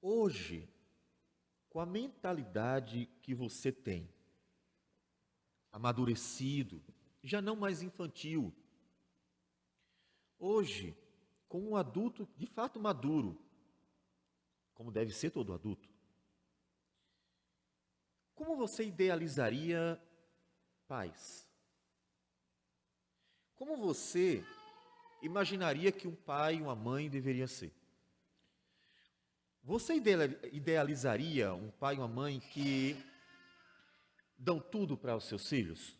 Hoje, com a mentalidade que você tem, amadurecido, já não mais infantil, hoje, com um adulto de fato maduro, como deve ser todo adulto, como você idealizaria pais? Como você imaginaria que um pai e uma mãe deveria ser? Você idealizaria um pai e uma mãe que dão tudo para os seus filhos?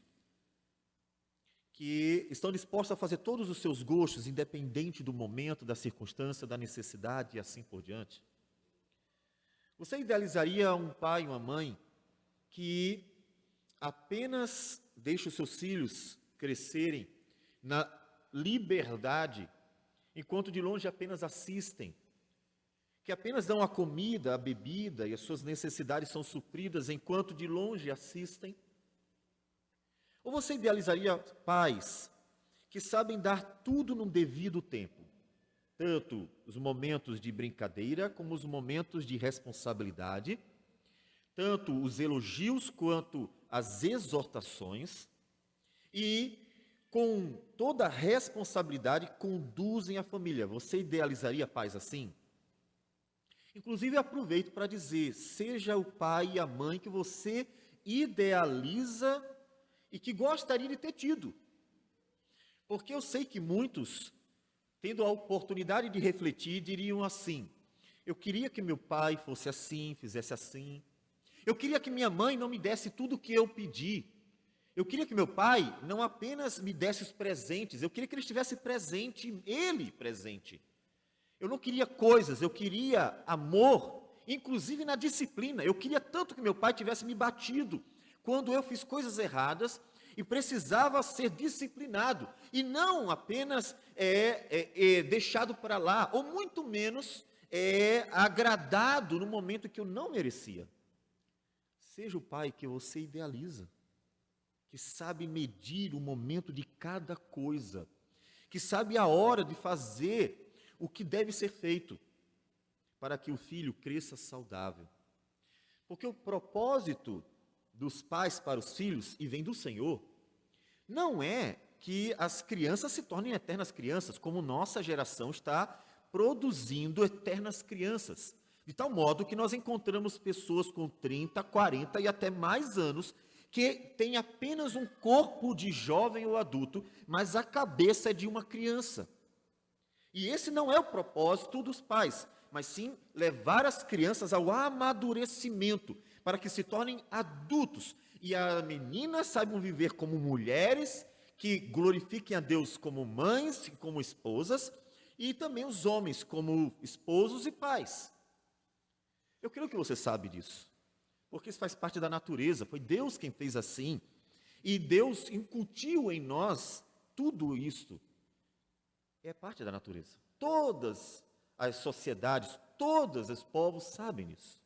Que estão dispostos a fazer todos os seus gostos, independente do momento, da circunstância, da necessidade e assim por diante? Você idealizaria um pai e uma mãe que apenas deixa os seus filhos crescerem na liberdade, enquanto de longe apenas assistem, que apenas dão a comida, a bebida e as suas necessidades são supridas enquanto de longe assistem? Ou você idealizaria pais que sabem dar tudo no devido tempo, tanto os momentos de brincadeira como os momentos de responsabilidade, tanto os elogios quanto as exortações, e com toda a responsabilidade conduzem a família? Você idealizaria pais assim? Inclusive, aproveito para dizer, seja o pai e a mãe que você idealiza e que gostaria de ter tido. Porque eu sei que muitos, tendo a oportunidade de refletir, diriam assim: eu queria que meu pai fosse assim, fizesse assim. Eu queria que minha mãe não me desse tudo o que eu pedi. Eu queria que meu pai não apenas me desse os presentes, eu queria que ele estivesse presente, ele presente. Eu não queria coisas, eu queria amor, inclusive na disciplina. Eu queria tanto que meu pai tivesse me batido quando eu fiz coisas erradas e precisava ser disciplinado, e não apenas deixado para lá, ou muito menos agradado no momento que eu não merecia. Seja o pai que você idealiza, que sabe medir o momento de cada coisa, que sabe a hora de fazer o que deve ser feito para que o filho cresça saudável. Porque o propósito dos pais para os filhos, e vem do Senhor, não é que as crianças se tornem eternas crianças, como nossa geração está produzindo eternas crianças. De tal modo que nós encontramos pessoas com 30, 40 e até mais anos que têm apenas um corpo de jovem ou adulto, mas a cabeça é de uma criança. E esse não é o propósito dos pais, mas sim levar as crianças ao amadurecimento, para que se tornem adultos. E as meninas saibam viver como mulheres, que glorifiquem a Deus como mães e como esposas, e também os homens como esposos e pais. Eu creio que você sabe disso, porque isso faz parte da natureza, foi Deus quem fez assim, e Deus incutiu em nós tudo isto. É parte da natureza. Todas as sociedades, todos os povos sabem disso.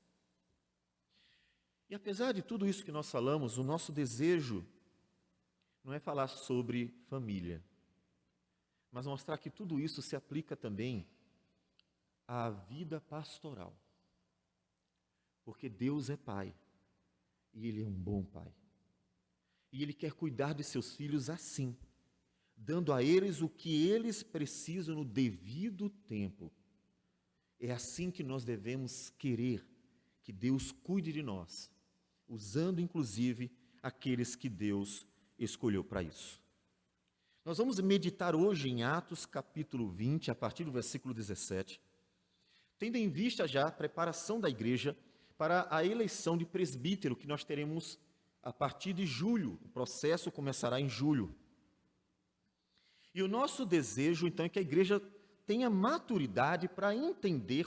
E apesar de tudo isso que nós falamos, o nosso desejo não é falar sobre família, mas mostrar que tudo isso se aplica também à vida pastoral. Porque Deus é Pai, e Ele é um bom Pai. E Ele quer cuidar de seus filhos assim, dando a eles o que eles precisam no devido tempo. É assim que nós devemos querer que Deus cuide de nós, usando inclusive aqueles que Deus escolheu para isso. Nós vamos meditar hoje em Atos capítulo 20, a partir do versículo 17, tendo em vista já a preparação da igreja para a eleição de presbítero que nós teremos a partir de julho. O processo começará em julho. E o nosso desejo, então, é que a igreja tenha maturidade para entender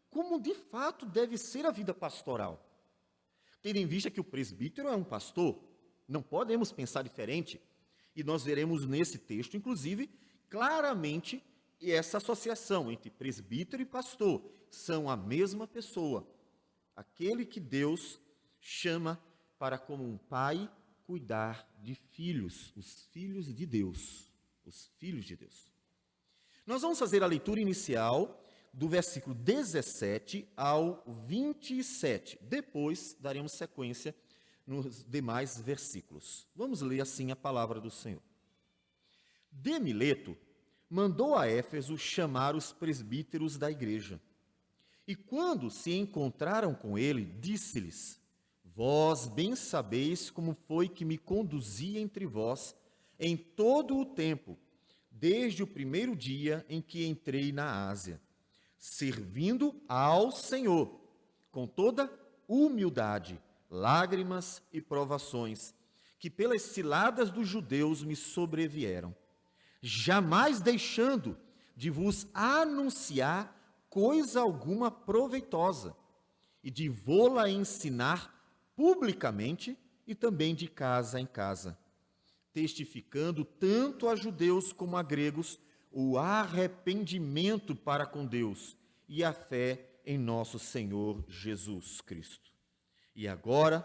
como de fato deve ser a vida pastoral. Tendo em vista que o presbítero é um pastor, não podemos pensar diferente. E nós veremos nesse texto, inclusive, claramente essa associação entre presbítero e pastor. São a mesma pessoa. Aquele que Deus chama para, como um pai, cuidar de filhos, os filhos de Deus. Os filhos de Deus. Nós vamos fazer a leitura inicial do versículo 17 ao 27. Depois daremos sequência nos demais versículos. Vamos ler assim a palavra do Senhor. De Mileto mandou a Éfeso chamar os presbíteros da igreja. E quando se encontraram com ele, disse-lhes: Vós bem sabeis como foi que me conduzi entre vós em todo o tempo, desde o primeiro dia em que entrei na Ásia, servindo ao Senhor, com toda humildade, lágrimas e provações, que pelas ciladas dos judeus me sobrevieram, jamais deixando de vos anunciar coisa alguma proveitosa, e de vô-la ensinar publicamente e também de casa em casa, testificando tanto a judeus como a gregos o arrependimento para com Deus e a fé em nosso Senhor Jesus Cristo. E agora,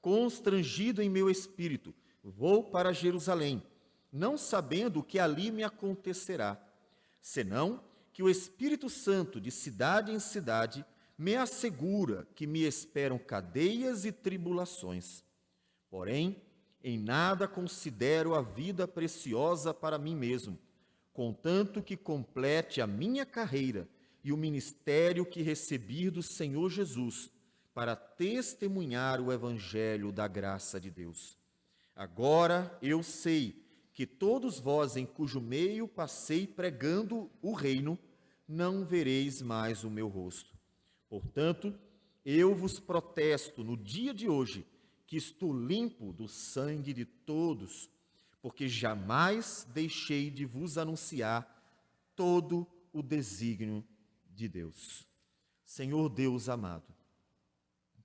constrangido em meu espírito, vou para Jerusalém, não sabendo o que ali me acontecerá, senão que o Espírito Santo, de cidade em cidade, me assegura que me esperam cadeias e tribulações. Porém, em nada considero a vida preciosa para mim mesmo, contanto que complete a minha carreira e o ministério que recebi do Senhor Jesus, para testemunhar o evangelho da graça de Deus. Agora eu sei que todos vós, em cujo meio passei pregando o reino, não vereis mais o meu rosto. Portanto, eu vos protesto no dia de hoje, que estou limpo do sangue de todos, porque jamais deixei de vos anunciar todo o desígnio de Deus. Senhor Deus amado,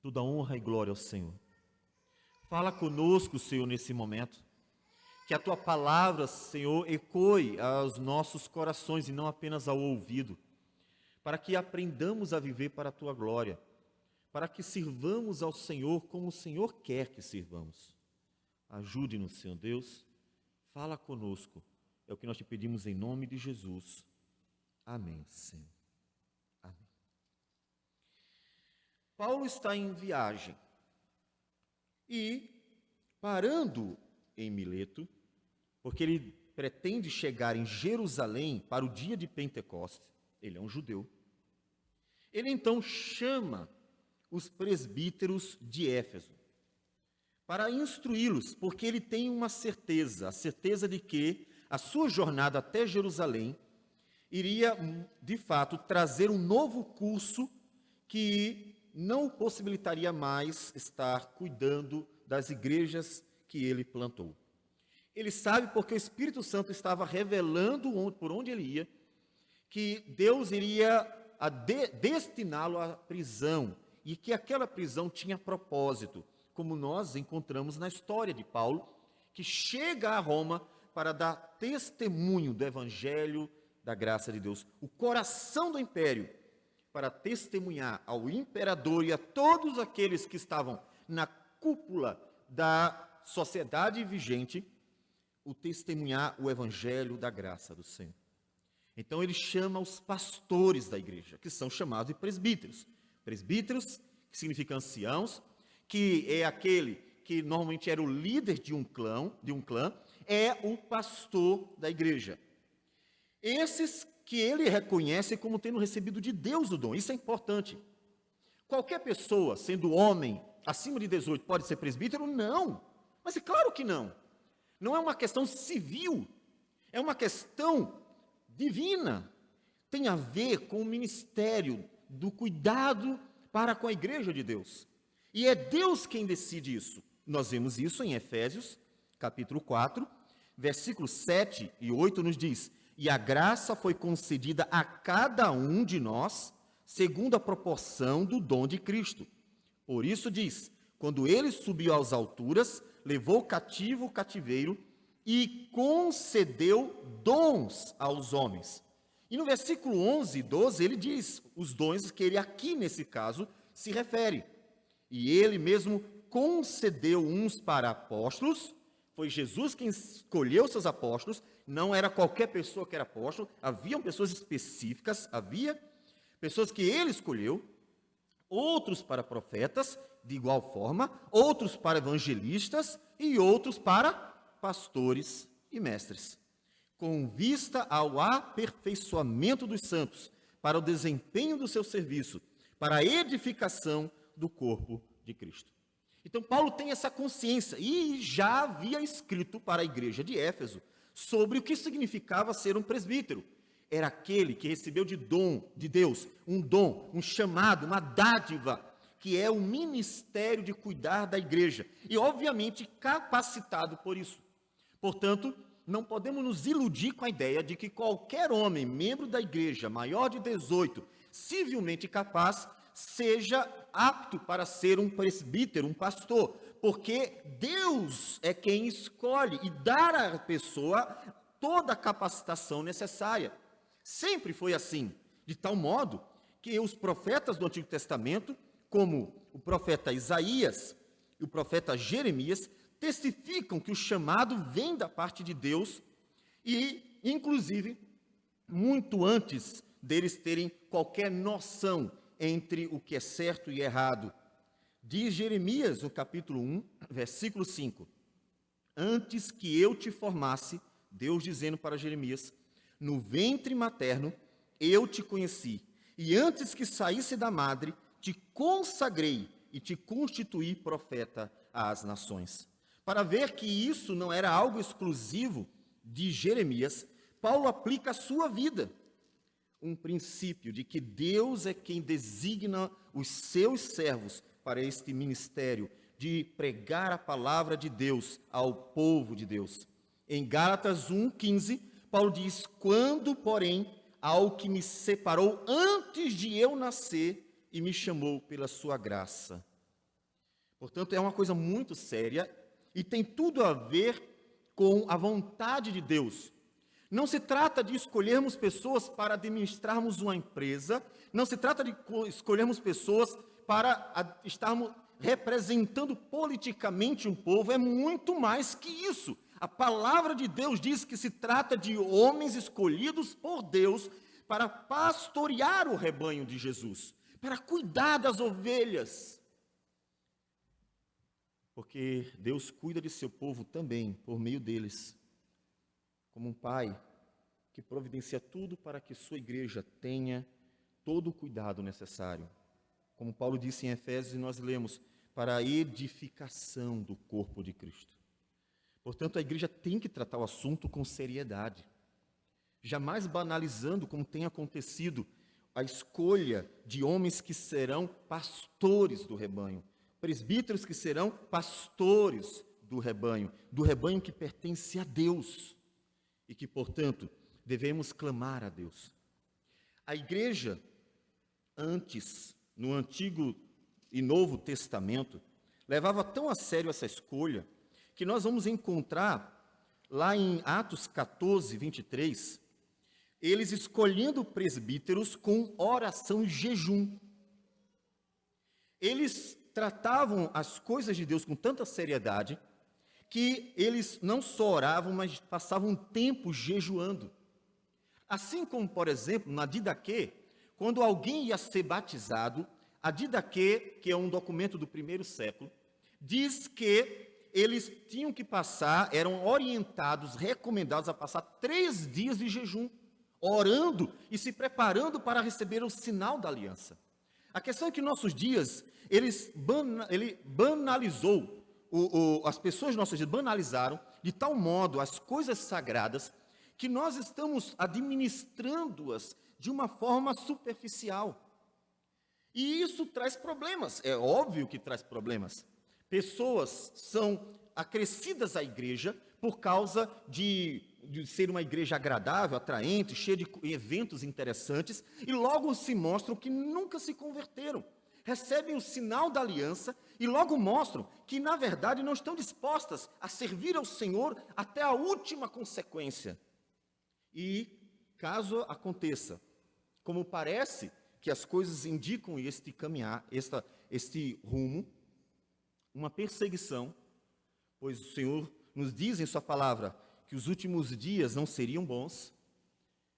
toda honra e glória ao Senhor. Fala conosco, Senhor, nesse momento. Que a Tua palavra, Senhor, ecoe aos nossos corações e não apenas ao ouvido, para que aprendamos a viver para a Tua glória, para que sirvamos ao Senhor como o Senhor quer que sirvamos. Ajude-nos, Senhor Deus, fala conosco, é o que nós te pedimos em nome de Jesus. Amém, Senhor. Amém. Paulo está em viagem e, parando em Mileto, porque ele pretende chegar em Jerusalém para o dia de Pentecostes, ele é um judeu, ele então chama os presbíteros de Éfeso para instruí-los, porque ele tem uma certeza, a certeza de que a sua jornada até Jerusalém iria, de fato, trazer um novo curso que não o possibilitaria mais estar cuidando das igrejas que ele plantou. Ele sabe, porque o Espírito Santo estava revelando por onde ele ia, que Deus iria destiná-lo à prisão, e que aquela prisão tinha propósito, como nós encontramos na história de Paulo, que chega a Roma para dar testemunho do Evangelho da graça de Deus, o coração do império, para testemunhar ao imperador e a todos aqueles que estavam na cúpula da sociedade vigente, o testemunhar o Evangelho da graça do Senhor. Então ele chama os pastores da igreja, que são chamados de presbíteros. Presbíteros, que significa anciãos, que é aquele que normalmente era o líder de um clã, é o pastor da igreja. Esses que ele reconhece como tendo recebido de Deus o dom, isso é importante. Qualquer pessoa, sendo homem, acima de 18, pode ser presbítero? Não, mas é claro que não. Não é uma questão civil, é uma questão divina. Tem a ver com o ministério do cuidado para com a igreja de Deus. E é Deus quem decide isso. Nós vemos isso em Efésios, capítulo 4, versículos 7 e 8, nos diz: E a graça foi concedida a cada um de nós, segundo a proporção do dom de Cristo. Por isso diz: Quando ele subiu às alturas, levou cativo o cativeiro e concedeu dons aos homens. E no versículo 11 e 12, ele diz os dons que ele aqui, nesse caso, se refere. E ele mesmo concedeu uns para apóstolos, foi Jesus quem escolheu seus apóstolos, não era qualquer pessoa que era apóstolo, haviam pessoas específicas, Pessoas que ele escolheu, outros para profetas, de igual forma, outros para evangelistas e outros para pastores e mestres, com vista ao aperfeiçoamento dos santos, para o desempenho do seu serviço, para a edificação do corpo de Cristo. Então, Paulo tem essa consciência e já havia escrito para a igreja de Éfeso sobre o que significava ser um presbítero. Era aquele que recebeu de dom de Deus, um dom, um chamado, uma dádiva, que é o ministério de cuidar da igreja, e obviamente capacitado por isso. Portanto, não podemos nos iludir com a ideia de que qualquer homem, membro da igreja, maior de 18, civilmente capaz, seja apto para ser um presbítero, um pastor, porque Deus é quem escolhe e dá à pessoa toda a capacitação necessária. Sempre foi assim, de tal modo que os profetas do Antigo Testamento, como o profeta Isaías e o profeta Jeremias, testificam que o chamado vem da parte de Deus e, inclusive, muito antes deles terem qualquer noção entre o que é certo e errado. Diz Jeremias, no capítulo 1, versículo 5, antes que eu te formasse, Deus dizendo para Jeremias, no ventre materno eu te conheci, e antes que saísse da madre, te consagrei e te constituí profeta às nações. Para ver que isso não era algo exclusivo de Jeremias, Paulo aplica a sua vida. Um princípio de que Deus é quem designa os seus servos para este ministério de pregar a palavra de Deus ao povo de Deus. Em Gálatas 1:15, Paulo diz, quando, porém, ao que me separou antes de eu nascer e me chamou pela sua graça. Portanto, é uma coisa muito séria e tem tudo a ver com a vontade de Deus. Não se trata de escolhermos pessoas para administrarmos uma empresa, não se trata de escolhermos pessoas para estarmos representando politicamente um povo, é muito mais que isso. A palavra de Deus diz que se trata de homens escolhidos por Deus para pastorear o rebanho de Jesus, para cuidar das ovelhas. Porque Deus cuida de seu povo também por meio deles, como um pai que providencia tudo para que sua igreja tenha todo o cuidado necessário. Como Paulo disse em Efésios, e nós lemos, para a edificação do corpo de Cristo. Portanto, a igreja tem que tratar o assunto com seriedade, jamais banalizando, como tem acontecido, a escolha de homens que serão pastores do rebanho, presbíteros que serão pastores do rebanho que pertence a Deus, e que, portanto, devemos clamar a Deus. A igreja, antes, no Antigo e Novo Testamento, levava tão a sério essa escolha, que nós vamos encontrar lá em Atos 14, 23, eles escolhendo presbíteros com oração e jejum. Eles tratavam as coisas de Deus com tanta seriedade, que eles não só oravam, mas passavam tempo jejuando. Assim como, por exemplo, na Didaquê, quando alguém ia ser batizado, a Didaquê, que é um documento do primeiro século, diz que eles tinham que passar, eram orientados, recomendados a passar 3 dias de jejum, orando e se preparando para receber o sinal da aliança. A questão é que em nossos dias, ele banalizou, as pessoas de nossos dias banalizaram de tal modo as coisas sagradas, que nós estamos administrando-as de uma forma superficial. E isso traz problemas, é óbvio que traz problemas. Pessoas são acrescidas à igreja por causa de ser uma igreja agradável, atraente, cheia de eventos interessantes, e logo se mostram que nunca se converteram. Recebem o sinal da aliança e logo mostram que, na verdade, não estão dispostas a servir ao Senhor até a última consequência. E, caso aconteça, como parece que as coisas indicam este caminhar, este rumo, uma perseguição, pois o Senhor nos diz em sua palavra que os últimos dias não seriam bons,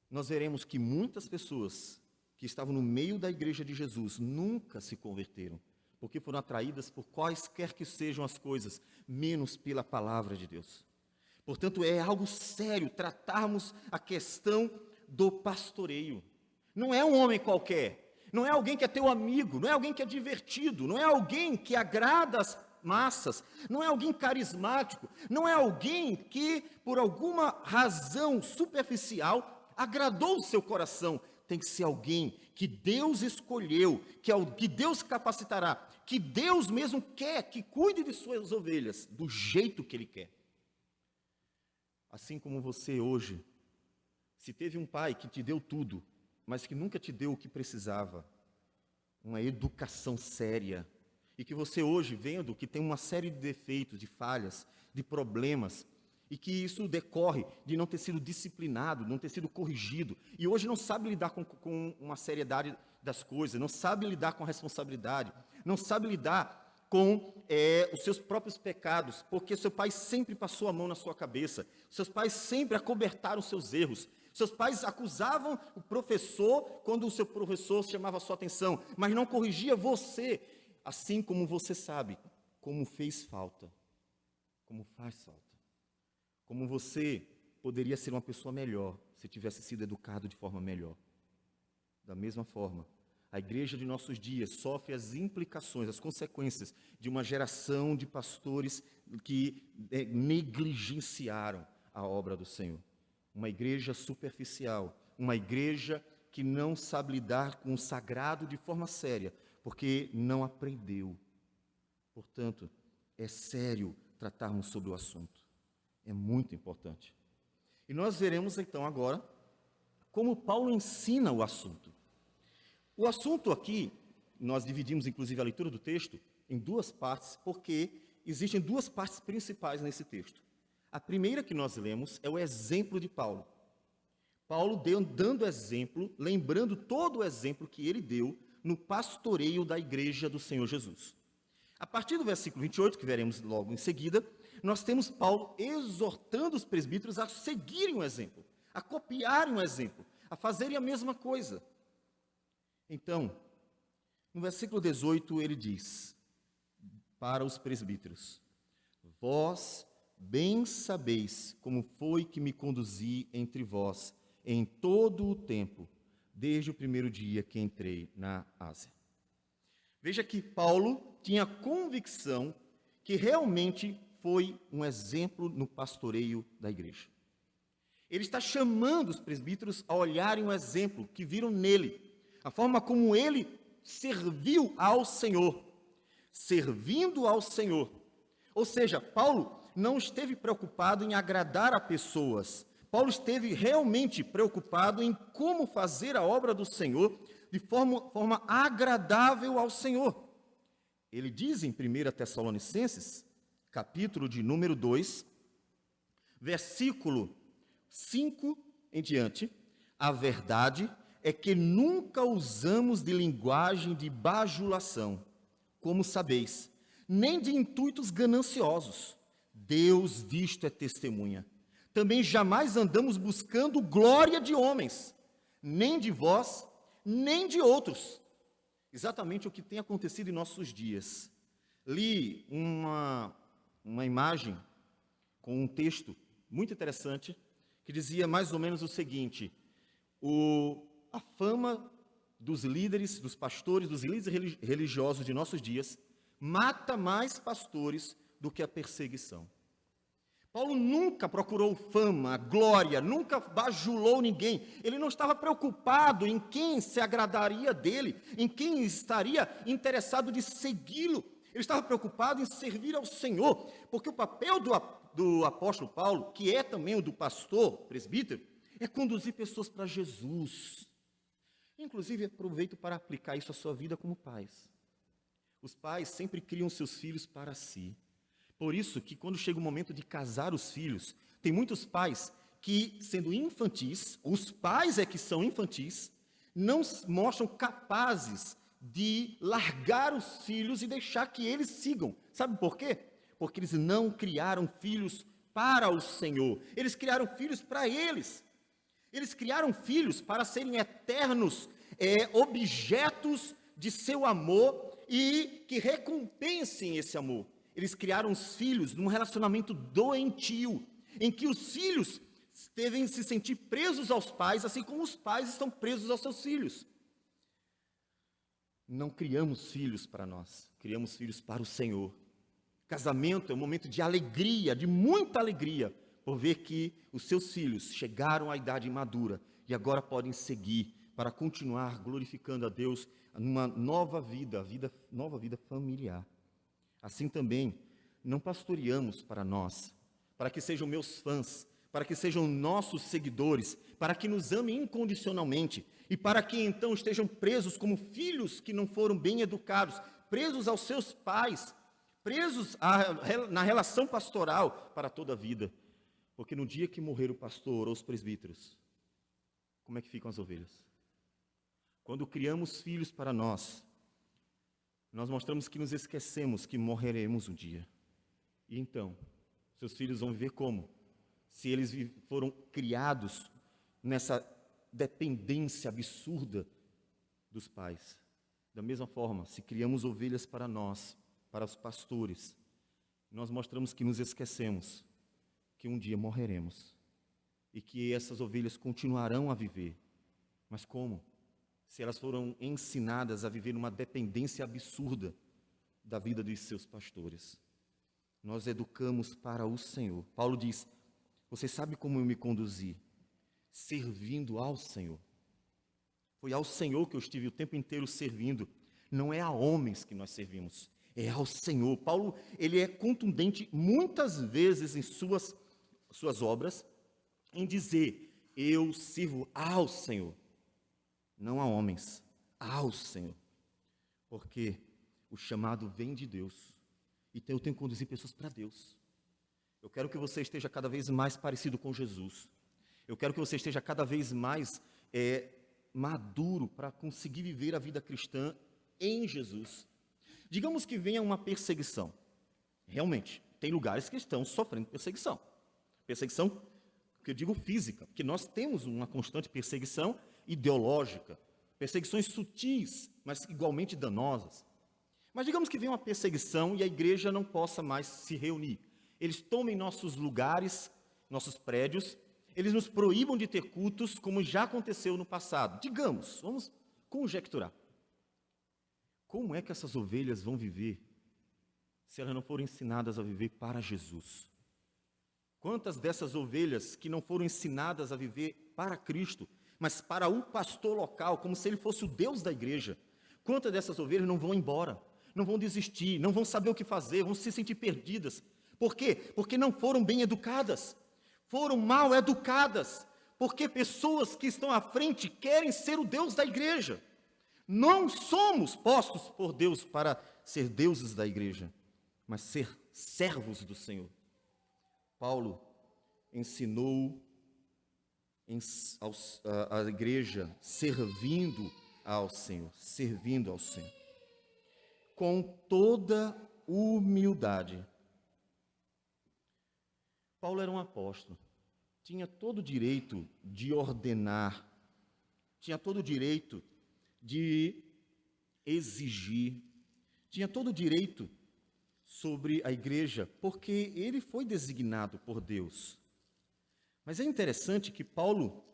nós veremos que muitas pessoas que estavam no meio da igreja de Jesus nunca se converteram, porque foram atraídas por quaisquer que sejam as coisas, menos pela palavra de Deus. Portanto, é algo sério tratarmos a questão do pastoreio. Não é um homem qualquer, não é alguém que é teu amigo, não é alguém que é divertido, não é alguém que agrada as massas, não é alguém carismático, não é alguém que, por alguma razão superficial, agradou o seu coração. Tem que ser alguém que Deus escolheu, que Deus capacitará, que Deus mesmo quer que cuide de suas ovelhas, do jeito que Ele quer. Assim como você hoje, se teve um pai que te deu tudo, mas que nunca te deu o que precisava, uma educação séria, e que você hoje, vendo que tem uma série de defeitos, de falhas, de problemas, e que isso decorre de não ter sido disciplinado, não ter sido corrigido, e hoje não sabe lidar com uma seriedade das coisas, não sabe lidar com a responsabilidade, não sabe lidar com os seus próprios pecados, porque seu pai sempre passou a mão na sua cabeça, seus pais sempre acobertaram seus erros, seus pais acusavam o professor quando o seu professor chamava a sua atenção, mas não corrigia você, assim como você sabe como fez falta, como faz falta. Como você poderia ser uma pessoa melhor se tivesse sido educado de forma melhor. Da mesma forma, a igreja de nossos dias sofre as implicações, as consequências de uma geração de pastores que negligenciaram a obra do Senhor. Uma igreja superficial, uma igreja que não sabe lidar com o sagrado de forma séria, porque não aprendeu. Portanto, é sério tratarmos sobre o assunto. É muito importante. E nós veremos então agora como Paulo ensina o assunto. O assunto aqui, nós dividimos inclusive a leitura do texto em duas partes, porque existem duas partes principais nesse texto. A primeira que nós lemos é o exemplo de Paulo. Paulo dando exemplo, lembrando todo o exemplo que ele deu no pastoreio da igreja do Senhor Jesus. A partir do versículo 28, que veremos logo em seguida, nós temos Paulo exortando os presbíteros a seguirem o exemplo, a copiarem o exemplo, a fazerem a mesma coisa. Então, no versículo 18, ele diz para os presbíteros: vós bem sabeis como foi que me conduzi entre vós em todo o tempo, desde o primeiro dia que entrei na Ásia. Veja que Paulo tinha convicção que realmente foi um exemplo no pastoreio da igreja. Ele está chamando os presbíteros a olharem o exemplo que viram nele, a forma como ele serviu ao Senhor, servindo ao Senhor. Ou seja, Paulo não esteve preocupado em agradar a pessoas. Paulo esteve realmente preocupado em como fazer a obra do Senhor de forma agradável ao Senhor. Ele diz em 1 Tessalonicenses, capítulo de número 2, versículo 5 em diante: a verdade é que nunca usamos de linguagem de bajulação, como sabeis, nem de intuitos gananciosos. Deus disto é testemunha. Também jamais andamos buscando glória de homens, nem de vós, nem de outros. Exatamente o que tem acontecido em nossos dias. Li uma imagem com um texto muito interessante que dizia mais ou menos o seguinte: a fama dos líderes, dos pastores, dos líderes religiosos de nossos dias mata mais pastores do que a perseguição. Paulo nunca procurou fama, glória, nunca bajulou ninguém. Ele não estava preocupado em quem se agradaria dele, em quem estaria interessado de segui-lo. Ele estava preocupado em servir ao Senhor, porque o papel do apóstolo Paulo, que é também o do pastor, presbítero, é conduzir pessoas para Jesus. Inclusive, aproveito para aplicar isso à sua vida como pais. Os pais sempre criam seus filhos para si. Por isso que quando chega o momento de casar os filhos, tem muitos pais que, sendo infantis, os pais é que são infantis, não se mostram capazes de largar os filhos e deixar que eles sigam. Sabe por quê? Porque eles não criaram filhos para o Senhor. Eles criaram filhos para eles. Eles criaram filhos para serem eternos objetos de seu amor e que recompensem esse amor. Eles criaram os filhos num relacionamento doentio, em que os filhos devem se sentir presos aos pais, assim como os pais estão presos aos seus filhos. Não criamos filhos para nós, criamos filhos para o Senhor. Casamento é um momento de alegria, de muita alegria, por ver que os seus filhos chegaram à idade madura e agora podem seguir para continuar glorificando a Deus numa nova vida familiar. Assim também, não pastoreamos para nós, para que sejam meus fãs, para que sejam nossos seguidores, para que nos amem incondicionalmente e para que então estejam presos como filhos que não foram bem educados, presos aos seus pais, presos na relação pastoral para toda a vida. Porque no dia que morrer o pastor ou os presbíteros, como é que ficam as ovelhas? Quando criamos filhos para nós mostramos que nos esquecemos que morreremos um dia. E então, seus filhos vão viver como? Se eles foram criados nessa dependência absurda dos pais. Da mesma forma, se criamos ovelhas para nós, para os pastores, nós mostramos que nos esquecemos que um dia morreremos e que essas ovelhas continuarão a viver. Mas como? Se elas foram ensinadas a viver numa dependência absurda da vida dos seus pastores. Nós educamos para o Senhor. Paulo diz: você sabe como eu me conduzi? Servindo ao Senhor. Foi ao Senhor que eu estive o tempo inteiro servindo. Não é a homens que nós servimos, é ao Senhor. Paulo, ele é contundente muitas vezes em suas obras, em dizer: eu sirvo ao Senhor. Não a homens, ao Senhor. Porque o chamado vem de Deus. Então eu tenho que conduzir pessoas para Deus. Eu quero que você esteja cada vez mais parecido com Jesus. Eu quero que você esteja cada vez mais maduro para conseguir viver a vida cristã em Jesus. Digamos que venha uma perseguição. Realmente, tem lugares que estão sofrendo perseguição. Perseguição, que eu digo física, porque nós temos uma constante perseguição ideológica, perseguições sutis, mas igualmente danosas. Mas digamos que venha uma perseguição e a igreja não possa mais se reunir. Eles tomem nossos lugares, nossos prédios, eles nos proíbam de ter cultos, como já aconteceu no passado. Digamos, vamos conjecturar. Como é que essas ovelhas vão viver se elas não forem ensinadas a viver para Jesus? Quantas dessas ovelhas que não foram ensinadas a viver para Cristo, mas para o pastor local, como se ele fosse o Deus da igreja, quantas dessas ovelhas não vão embora, não vão desistir, não vão saber o que fazer, vão se sentir perdidas? Por quê? Porque não foram bem educadas, foram mal educadas, porque pessoas que estão à frente querem ser o Deus da igreja. Não somos postos por Deus para ser deuses da igreja, mas ser servos do Senhor. Paulo ensinou a igreja servindo ao Senhor, com toda humildade. Paulo era um apóstolo, tinha todo o direito de ordenar, tinha todo o direito de exigir, tinha todo o direito sobre a igreja, porque ele foi designado por Deus. Mas é interessante que Paulo,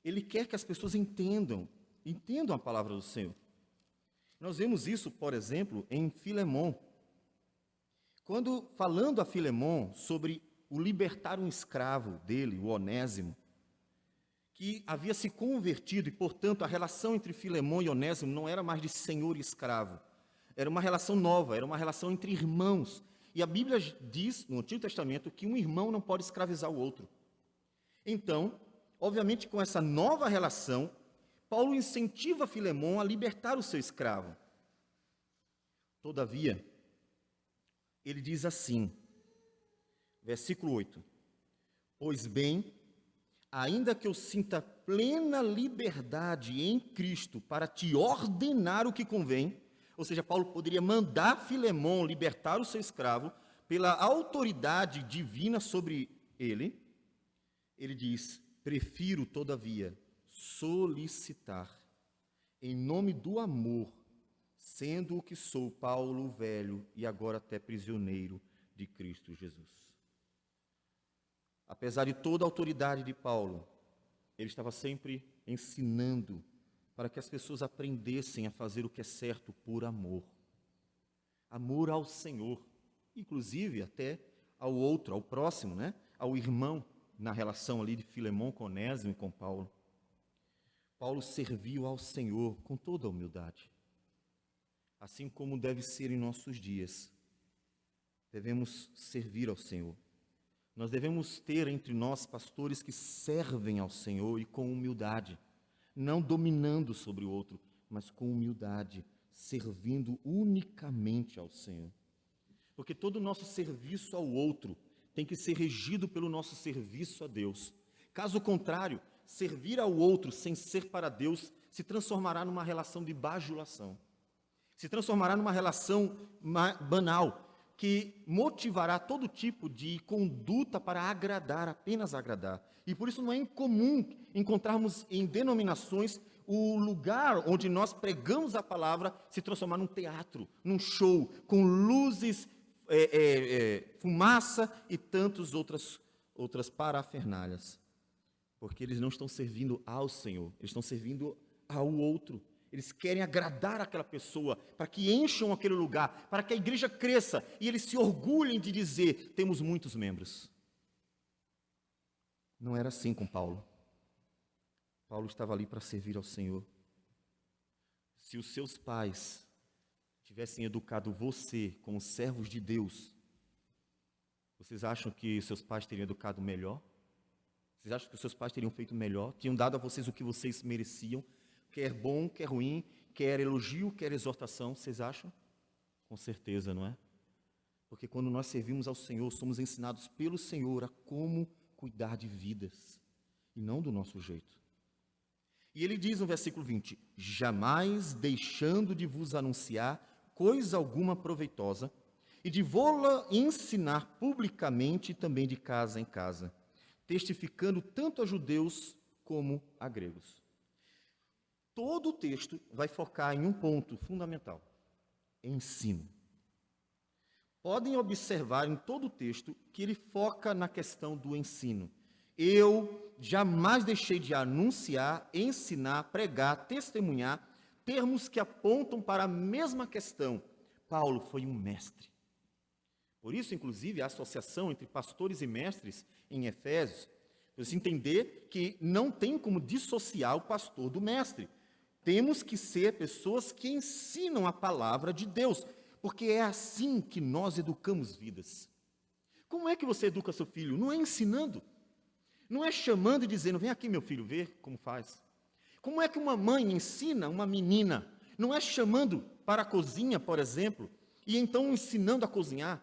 ele quer que as pessoas entendam a palavra do Senhor. Nós vemos isso, por exemplo, em Filemon. Quando, falando a Filemon sobre o libertar um escravo dele, o Onésimo, que havia se convertido e, portanto, a relação entre Filemon e Onésimo não era mais de senhor e escravo. Era uma relação nova, era uma relação entre irmãos. E a Bíblia diz, no Antigo Testamento, que um irmão não pode escravizar o outro. Então, obviamente, com essa nova relação, Paulo incentiva Filemon a libertar o seu escravo. Todavia, ele diz assim, versículo 8: pois bem, ainda que eu sinta plena liberdade em Cristo para te ordenar o que convém, ou seja, Paulo poderia mandar Filemon libertar o seu escravo pela autoridade divina sobre ele. Ele diz: prefiro, todavia, solicitar em nome do amor, sendo o que sou, Paulo, o velho, e agora até prisioneiro de Cristo Jesus. Apesar de toda a autoridade de Paulo, ele estava sempre ensinando para que as pessoas aprendessem a fazer o que é certo por amor. Amor ao Senhor, inclusive até ao outro, ao próximo, né? Ao irmão, na relação ali de Filemão com Onésimo e com Paulo. Paulo serviu ao Senhor com toda a humildade. Assim como deve ser em nossos dias, devemos servir ao Senhor. Nós devemos ter entre nós pastores que servem ao Senhor e com humildade, não dominando sobre o outro, mas com humildade, servindo unicamente ao Senhor. Porque todo o nosso serviço ao outro tem que ser regido pelo nosso serviço a Deus. Caso contrário, servir ao outro sem ser para Deus se transformará numa relação de bajulação. Se transformará numa relação banal, que motivará todo tipo de conduta para agradar, apenas agradar. E por isso não é incomum encontrarmos em denominações o lugar onde nós pregamos a palavra se transformar num teatro, num show, com luzes, fumaça e tantas outras parafernálias. Porque eles não estão servindo ao Senhor, eles estão servindo ao outro. Eles querem agradar aquela pessoa, para que encham aquele lugar, para que a igreja cresça, e eles se orgulhem de dizer, temos muitos membros. Não era assim com Paulo. Paulo estava ali para servir ao Senhor. Se os seus pais tivessem educado você como servos de Deus, vocês acham que seus pais teriam educado melhor? Vocês acham que os seus pais teriam feito melhor? Tinham dado a vocês o que vocês mereciam? Quer bom, quer ruim, quer elogio, quer exortação, vocês acham? Com certeza, não é? Porque quando nós servimos ao Senhor, somos ensinados pelo Senhor a como cuidar de vidas, e não do nosso jeito. E ele diz no versículo 20, jamais deixando de vos anunciar coisa alguma proveitosa, e de vô-la ensinar publicamente e também de casa em casa, testificando tanto a judeus como a gregos. Todo o texto vai focar em um ponto fundamental: ensino. Podem observar em todo o texto que ele foca na questão do ensino. Eu jamais deixei de anunciar, ensinar, pregar, testemunhar, termos que apontam para a mesma questão. Paulo foi um mestre. Por isso, inclusive, a associação entre pastores e mestres em Efésios, para você entender que não tem como dissociar o pastor do mestre. Temos que ser pessoas que ensinam a palavra de Deus, porque é assim que nós educamos vidas. Como é que você educa seu filho? Não é ensinando, não é chamando e dizendo, vem aqui meu filho, ver como faz. Como é que uma mãe ensina uma menina? Não é chamando para a cozinha, por exemplo, e então ensinando a cozinhar.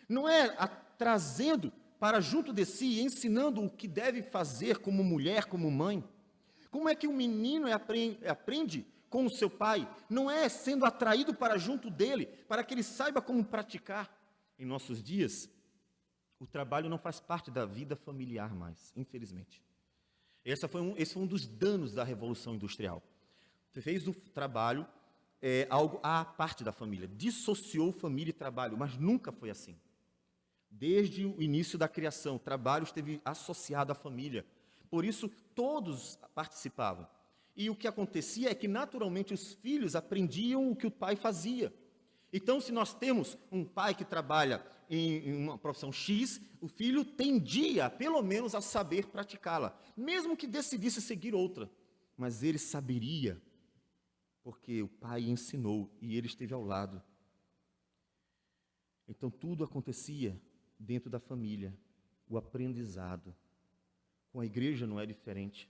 Não é trazendo para junto de si e ensinando o que deve fazer como mulher, como mãe. Como é que um menino aprende com o seu pai? Não é sendo atraído para junto dele, para que ele saiba como praticar. Em nossos dias, o trabalho não faz parte da vida familiar mais, infelizmente. Esse foi um dos danos da Revolução Industrial. Você fez do trabalho algo à parte da família, dissociou família e trabalho, mas nunca foi assim. Desde o início da criação, o trabalho esteve associado à família. Por isso, todos participavam. E o que acontecia é que, naturalmente, os filhos aprendiam o que o pai fazia. Então, se nós temos um pai que trabalha em uma profissão X, o filho tendia, pelo menos, a saber praticá-la, mesmo que decidisse seguir outra. Mas ele saberia, porque o pai ensinou e ele esteve ao lado. Então, tudo acontecia dentro da família, o aprendizado. Com a igreja não é diferente.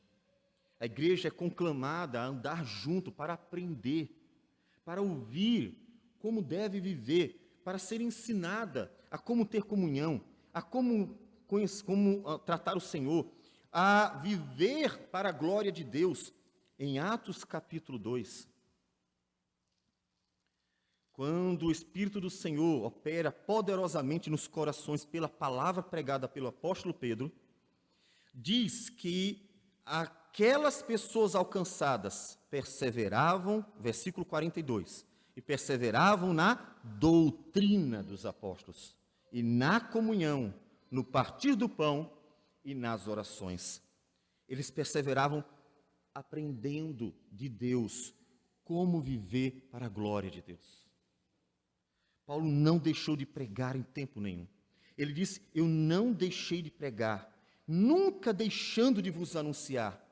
A igreja é conclamada a andar junto para aprender, para ouvir como deve viver, para ser ensinada a como ter comunhão, a como tratar o Senhor, a viver para a glória de Deus. Em Atos capítulo 2, quando o Espírito do Senhor opera poderosamente nos corações pela palavra pregada pelo apóstolo Pedro, diz que aquelas pessoas alcançadas perseveravam, versículo 42, e perseveravam na doutrina dos apóstolos, e na comunhão, no partir do pão e nas orações. Eles perseveravam aprendendo de Deus como viver para a glória de Deus. Paulo não deixou de pregar em tempo nenhum. Ele disse: eu não deixei de pregar, nunca deixando de vos anunciar.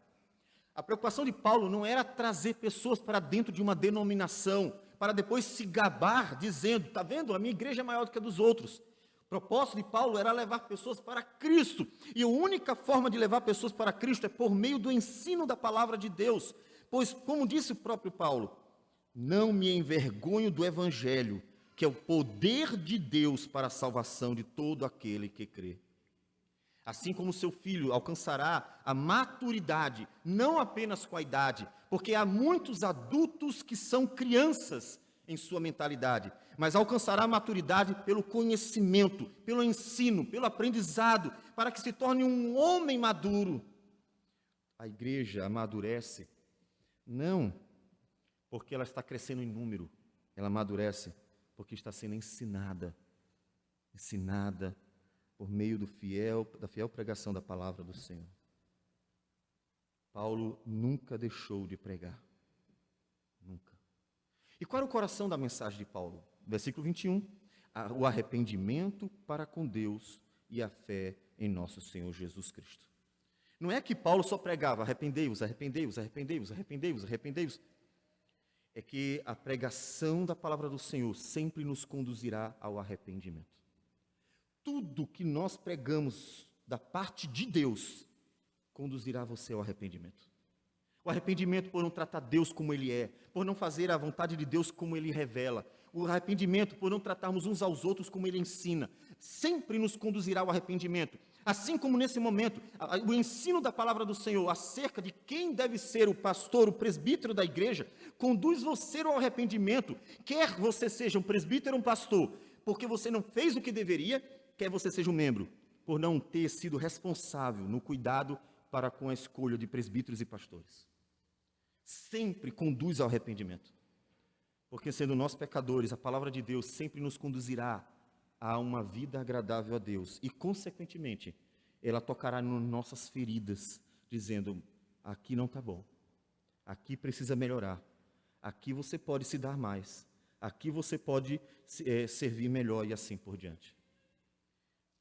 A preocupação de Paulo não era trazer pessoas para dentro de uma denominação, para depois se gabar dizendo: está vendo, a minha igreja é maior do que a dos outros. O propósito de Paulo era levar pessoas para Cristo, e a única forma de levar pessoas para Cristo é por meio do ensino da palavra de Deus, pois, como disse o próprio Paulo, não me envergonho do evangelho, que é o poder de Deus para a salvação de todo aquele que crê. Assim como seu filho alcançará a maturidade, não apenas com a idade, porque há muitos adultos que são crianças em sua mentalidade, mas alcançará a maturidade pelo conhecimento, pelo ensino, pelo aprendizado, para que se torne um homem maduro. A igreja amadurece, não porque ela está crescendo em número, ela amadurece porque está sendo ensinada por meio da fiel pregação da palavra do Senhor. Paulo nunca deixou de pregar. Nunca. E qual era o coração da mensagem de Paulo? Versículo 21. O arrependimento para com Deus e a fé em nosso Senhor Jesus Cristo. Não é que Paulo só pregava: arrependei-vos, arrependei-vos, arrependei-vos, arrependei-vos, arrependei-vos. É que a pregação da palavra do Senhor sempre nos conduzirá ao arrependimento. Tudo que nós pregamos da parte de Deus conduzirá você ao arrependimento. O arrependimento por não tratar Deus como Ele é, por não fazer a vontade de Deus como Ele revela. O arrependimento por não tratarmos uns aos outros como Ele ensina. Sempre nos conduzirá ao arrependimento. Assim como nesse momento, o ensino da palavra do Senhor acerca de quem deve ser o pastor, o presbítero da igreja, conduz você ao arrependimento. Quer você seja um presbítero ou um pastor, porque você não fez o que deveria, quer você seja um membro, por não ter sido responsável no cuidado para com a escolha de presbíteros e pastores. Sempre conduz ao arrependimento. Porque sendo nós pecadores, a palavra de Deus sempre nos conduzirá a uma vida agradável a Deus. E, consequentemente, ela tocará nas nossas feridas, dizendo: aqui não está bom, aqui precisa melhorar, aqui você pode se dar mais, aqui você pode servir melhor e assim por diante.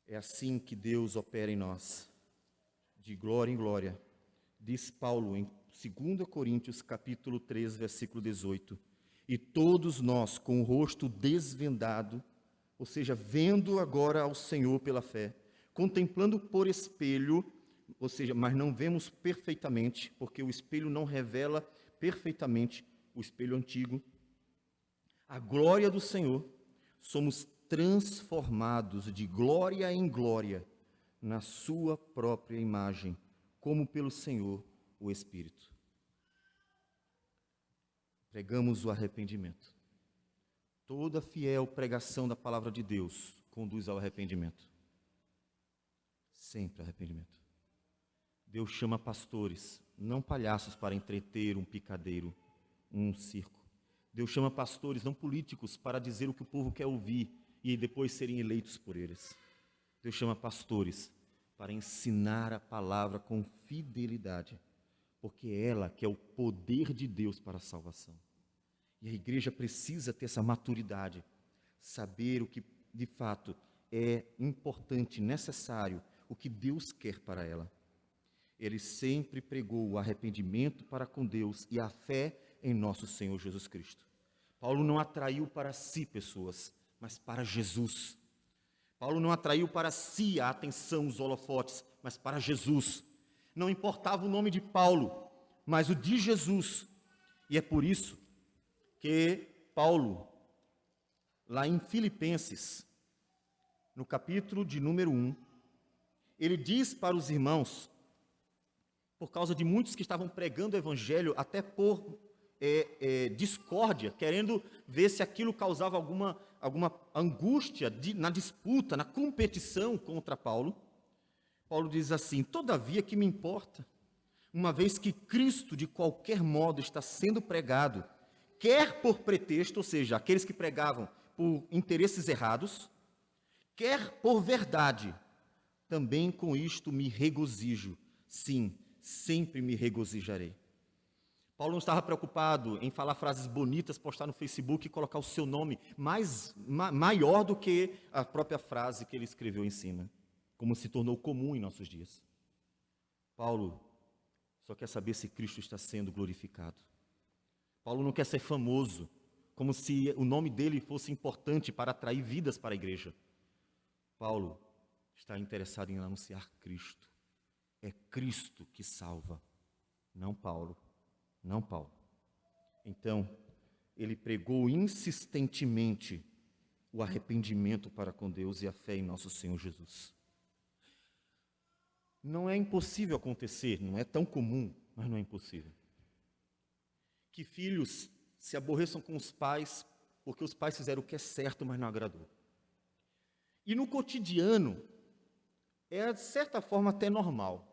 É assim que Deus opera em nós, de glória em glória. Diz Paulo em 2 Coríntios capítulo 3, versículo 18, e todos nós com o rosto desvendado, ou seja, vendo agora ao Senhor pela fé, contemplando por espelho, ou seja, mas não vemos perfeitamente, porque o espelho não revela perfeitamente o espelho antigo, a glória do Senhor, somos transformados de glória em glória na sua própria imagem, como pelo Senhor, o Espírito. Pregamos o arrependimento. Toda fiel pregação da palavra de Deus conduz ao arrependimento. Sempre arrependimento. Deus chama pastores, não palhaços para entreter um picadeiro, um circo. Deus chama pastores, não políticos, para dizer o que o povo quer ouvir e depois serem eleitos por eles. Deus chama pastores para ensinar a palavra com fidelidade, porque é ela que é o poder de Deus para a salvação. E a igreja precisa ter essa maturidade, saber o que de fato é importante, necessário, o que Deus quer para ela. Ele sempre pregou o arrependimento para com Deus e a fé em nosso Senhor Jesus Cristo. Paulo não atraiu para si pessoas, mas para Jesus. Paulo não atraiu para si a atenção, os holofotes, mas para Jesus. Não importava o nome de Paulo, mas o de Jesus. E é por isso que Paulo, lá em Filipenses, no capítulo de número 1, ele diz para os irmãos, por causa de muitos que estavam pregando o evangelho, até por discórdia, querendo ver se aquilo causava alguma angústia na disputa, na competição contra Paulo. Paulo diz assim: todavia que me importa, uma vez que Cristo, de qualquer modo, está sendo pregado, quer por pretexto, ou seja, aqueles que pregavam por interesses errados, quer por verdade, também com isto me regozijo. Sim, sempre me regozijarei. Paulo não estava preocupado em falar frases bonitas, postar no Facebook e colocar o seu nome maior do que a própria frase que ele escreveu em cima, como se tornou comum em nossos dias. Paulo só quer saber se Cristo está sendo glorificado. Paulo não quer ser famoso, como se o nome dele fosse importante para atrair vidas para a igreja. Paulo está interessado em anunciar Cristo. É Cristo que salva, não Paulo. Não Paulo. Então, ele pregou insistentemente o arrependimento para com Deus e a fé em nosso Senhor Jesus. Não é impossível acontecer, não é tão comum, mas não é impossível. Que filhos se aborreçam com os pais, porque os pais fizeram o que é certo, mas não agradou. E no cotidiano, é de certa forma até normal,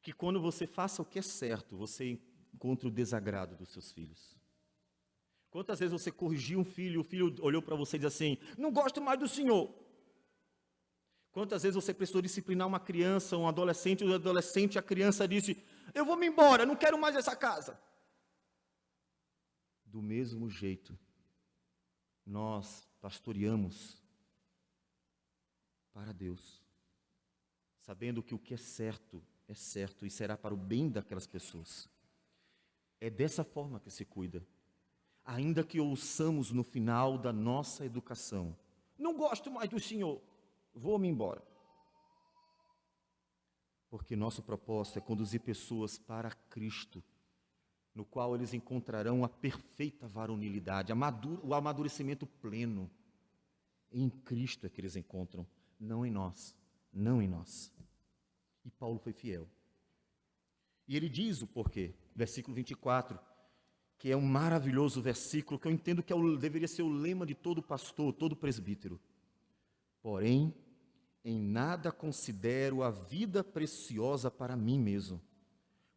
que quando você faça o que é certo, você encontra o desagrado dos seus filhos. Quantas vezes você corrigiu um filho, o filho olhou para você e disse assim, não gosto mais do senhor. Quantas vezes você precisou disciplinar uma criança, um adolescente, e a criança disse, eu vou me embora, não quero mais essa casa. Do mesmo jeito, nós pastoreamos para Deus, sabendo que o que é certo e será para o bem daquelas pessoas. É dessa forma que se cuida. Ainda que ouçamos no final da nossa educação, não gosto mais do senhor, vou-me embora. Porque nosso propósito é conduzir pessoas para Cristo, no qual eles encontrarão a perfeita varonilidade, o amadurecimento pleno. Em Cristo é que eles encontram, não em nós, não em nós. E Paulo foi fiel. E ele diz o porquê, versículo 24, que é um maravilhoso versículo, que eu entendo que deveria ser o lema de todo pastor, todo presbítero. Porém, em nada considero a vida preciosa para mim mesmo,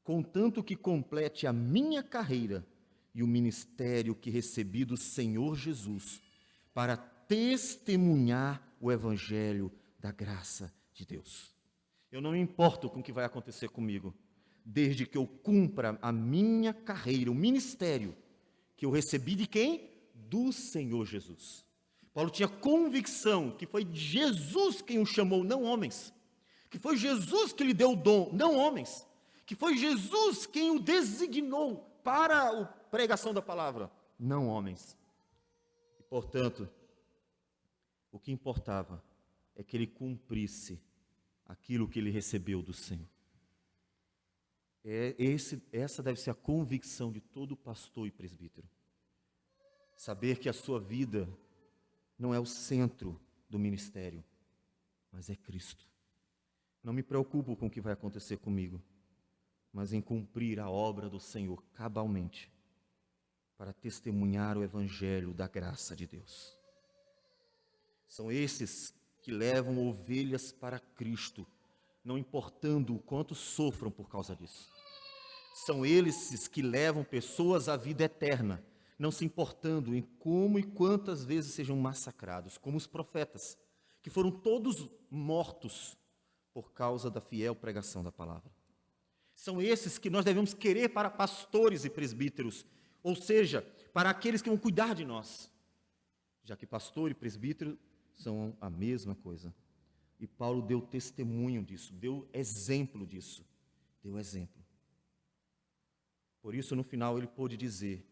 contanto que complete a minha carreira e o ministério que recebi do Senhor Jesus, para testemunhar o evangelho da graça de Deus. Eu não me importo com o que vai acontecer comigo, desde que eu cumpra a minha carreira, o ministério que eu recebi de quem? Do Senhor Jesus. Paulo tinha convicção que foi Jesus quem o chamou, não homens. Que foi Jesus que lhe deu o dom, não homens. Que foi Jesus quem o designou para a pregação da palavra, não homens. E, portanto, o que importava é que ele cumprisse aquilo que ele recebeu do Senhor. Essa deve ser a convicção de todo pastor e presbítero. Saber que a sua vida não é o centro do ministério, mas é Cristo. Não me preocupo com o que vai acontecer comigo, mas em cumprir a obra do Senhor cabalmente, para testemunhar o evangelho da graça de Deus. São esses que levam ovelhas para Cristo, não importando o quanto sofram por causa disso. São eles que levam pessoas à vida eterna, não se importando em como e quantas vezes sejam massacrados, como os profetas, que foram todos mortos por causa da fiel pregação da palavra. São esses que nós devemos querer para pastores e presbíteros, ou seja, para aqueles que vão cuidar de nós, já que pastor e presbítero são a mesma coisa. E Paulo deu testemunho disso, deu exemplo disso, deu exemplo. Por isso, no final, ele pôde dizer,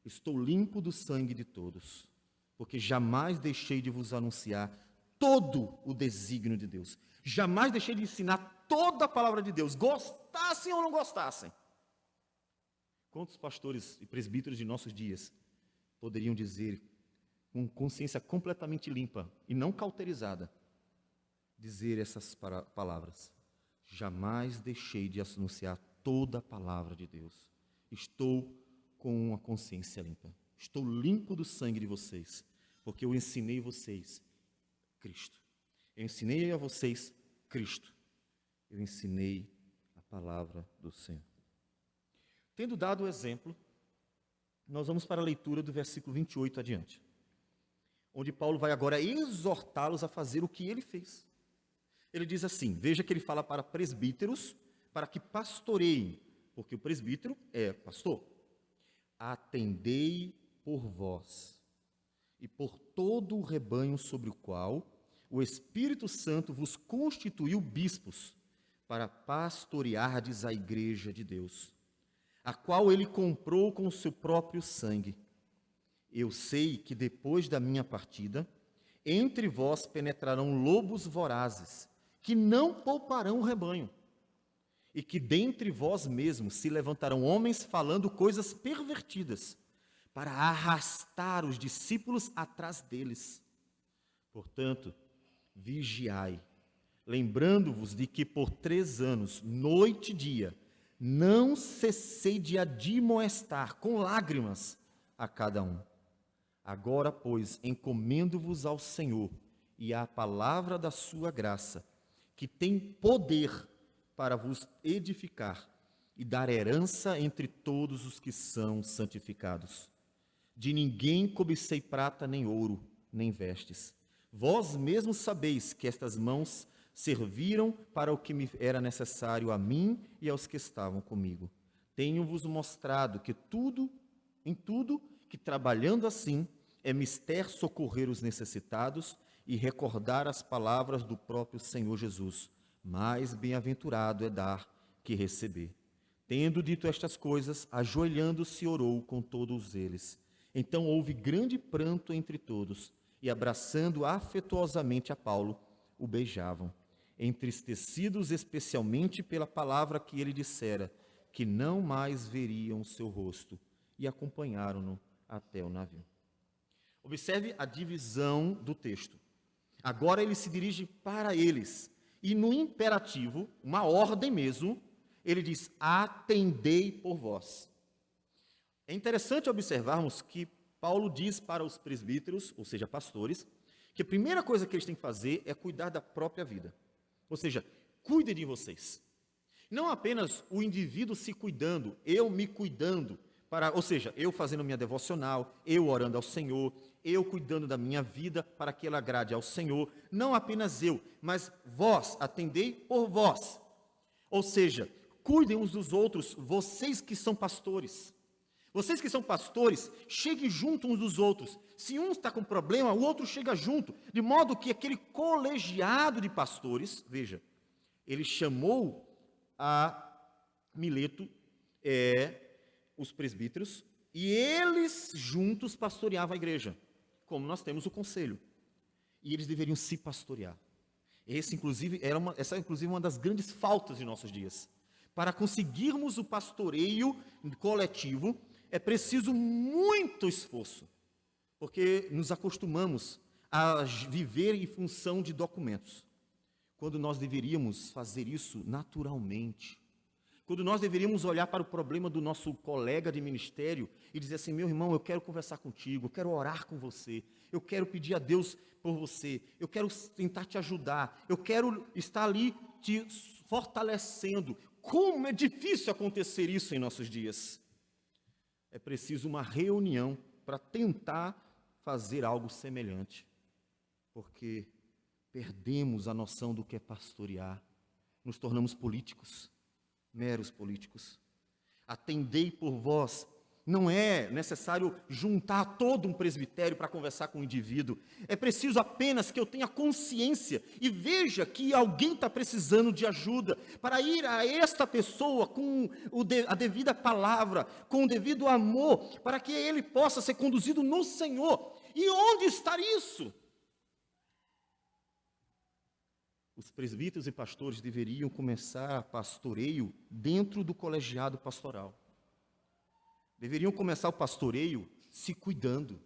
estou limpo do sangue de todos, porque jamais deixei de vos anunciar todo o desígnio de Deus. Jamais deixei de ensinar toda a palavra de Deus, gostassem ou não gostassem. Quantos pastores e presbíteros de nossos dias poderiam dizer, com consciência completamente limpa e não cauterizada, dizer essas palavras? Jamais deixei de anunciar toda a palavra de Deus. Estou com uma consciência limpa. Estou limpo do sangue de vocês, porque eu ensinei vocês Cristo. Eu ensinei a vocês Cristo. Eu ensinei a palavra do Senhor. Tendo dado o exemplo, nós vamos para a leitura do versículo 28 adiante, onde Paulo vai agora exortá-los a fazer o que ele fez. Ele diz assim, veja que ele fala para presbíteros, para que pastoreiem, porque o presbítero é pastor. Atendei por vós e por todo o rebanho sobre o qual o Espírito Santo vos constituiu bispos, para pastoreardes a igreja de Deus, a qual ele comprou com o seu próprio sangue. Eu sei que depois da minha partida, entre vós penetrarão lobos vorazes, que não pouparão o rebanho, e que dentre vós mesmos se levantarão homens falando coisas pervertidas, para arrastar os discípulos atrás deles. Portanto, vigiai, lembrando-vos de que por 3 anos, noite e dia, não cessei de admoestar com lágrimas a cada um. Agora, pois, encomendo-vos ao Senhor e à palavra da sua graça, que tem poder para vos edificar e dar herança entre todos os que são santificados. De ninguém cobicei prata, nem ouro, nem vestes. Vós mesmos sabeis que estas mãos serviram para o que me era necessário a mim e aos que estavam comigo. Tenho-vos mostrado que em tudo, que trabalhando assim, é mister socorrer os necessitados e recordar as palavras do próprio Senhor Jesus. Mais bem-aventurado é dar que receber. Tendo dito estas coisas, ajoelhando-se, orou com todos eles. Então houve grande pranto entre todos, e abraçando afetuosamente a Paulo, o beijavam, entristecidos especialmente pela palavra que ele dissera, que não mais veriam o seu rosto, e acompanharam-no até o navio. Observe a divisão do texto. Agora ele se dirige para eles, e no imperativo, uma ordem mesmo, ele diz, atendei por vós. É interessante observarmos que Paulo diz para os presbíteros, ou seja, pastores, que a primeira coisa que eles têm que fazer é cuidar da própria vida. Ou seja, cuidem de vocês. Não apenas o indivíduo se cuidando, eu me cuidando, ou seja, eu fazendo minha devocional, eu orando ao Senhor, eu cuidando da minha vida para que ela agrade ao Senhor. Não apenas eu, mas vós, atendei por vós. Ou seja, cuidem uns dos outros, vocês que são pastores. Vocês que são pastores, cheguem junto uns dos outros. Se um está com problema, o outro chega junto. De modo que aquele colegiado de pastores, veja, ele chamou a Mileto, os presbíteros, e eles juntos pastoreavam a igreja, como nós temos o conselho. E eles deveriam se pastorear. Essa, inclusive, é uma das grandes faltas de nossos dias. Para conseguirmos o pastoreio coletivo, é preciso muito esforço, porque nos acostumamos a viver em função de documentos, quando nós deveríamos fazer isso naturalmente, quando nós deveríamos olhar para o problema do nosso colega de ministério e dizer assim, meu irmão, eu quero conversar contigo, eu quero orar com você, eu quero pedir a Deus por você, eu quero tentar te ajudar, eu quero estar ali te fortalecendo. Como é difícil acontecer isso em nossos dias. É preciso uma reunião para tentar fazer algo semelhante, porque perdemos a noção do que é pastorear, nos tornamos políticos, meros políticos. Atendei por vós. Não é necessário juntar todo um presbitério para conversar com o indivíduo. É preciso apenas que eu tenha consciência e veja que alguém está precisando de ajuda, para ir a esta pessoa com a devida palavra, com o devido amor, para que ele possa ser conduzido no Senhor. E onde está isso? Os presbíteros e pastores deveriam começar pastoreio dentro do colegiado pastoral. Deveriam começar o pastoreio se cuidando.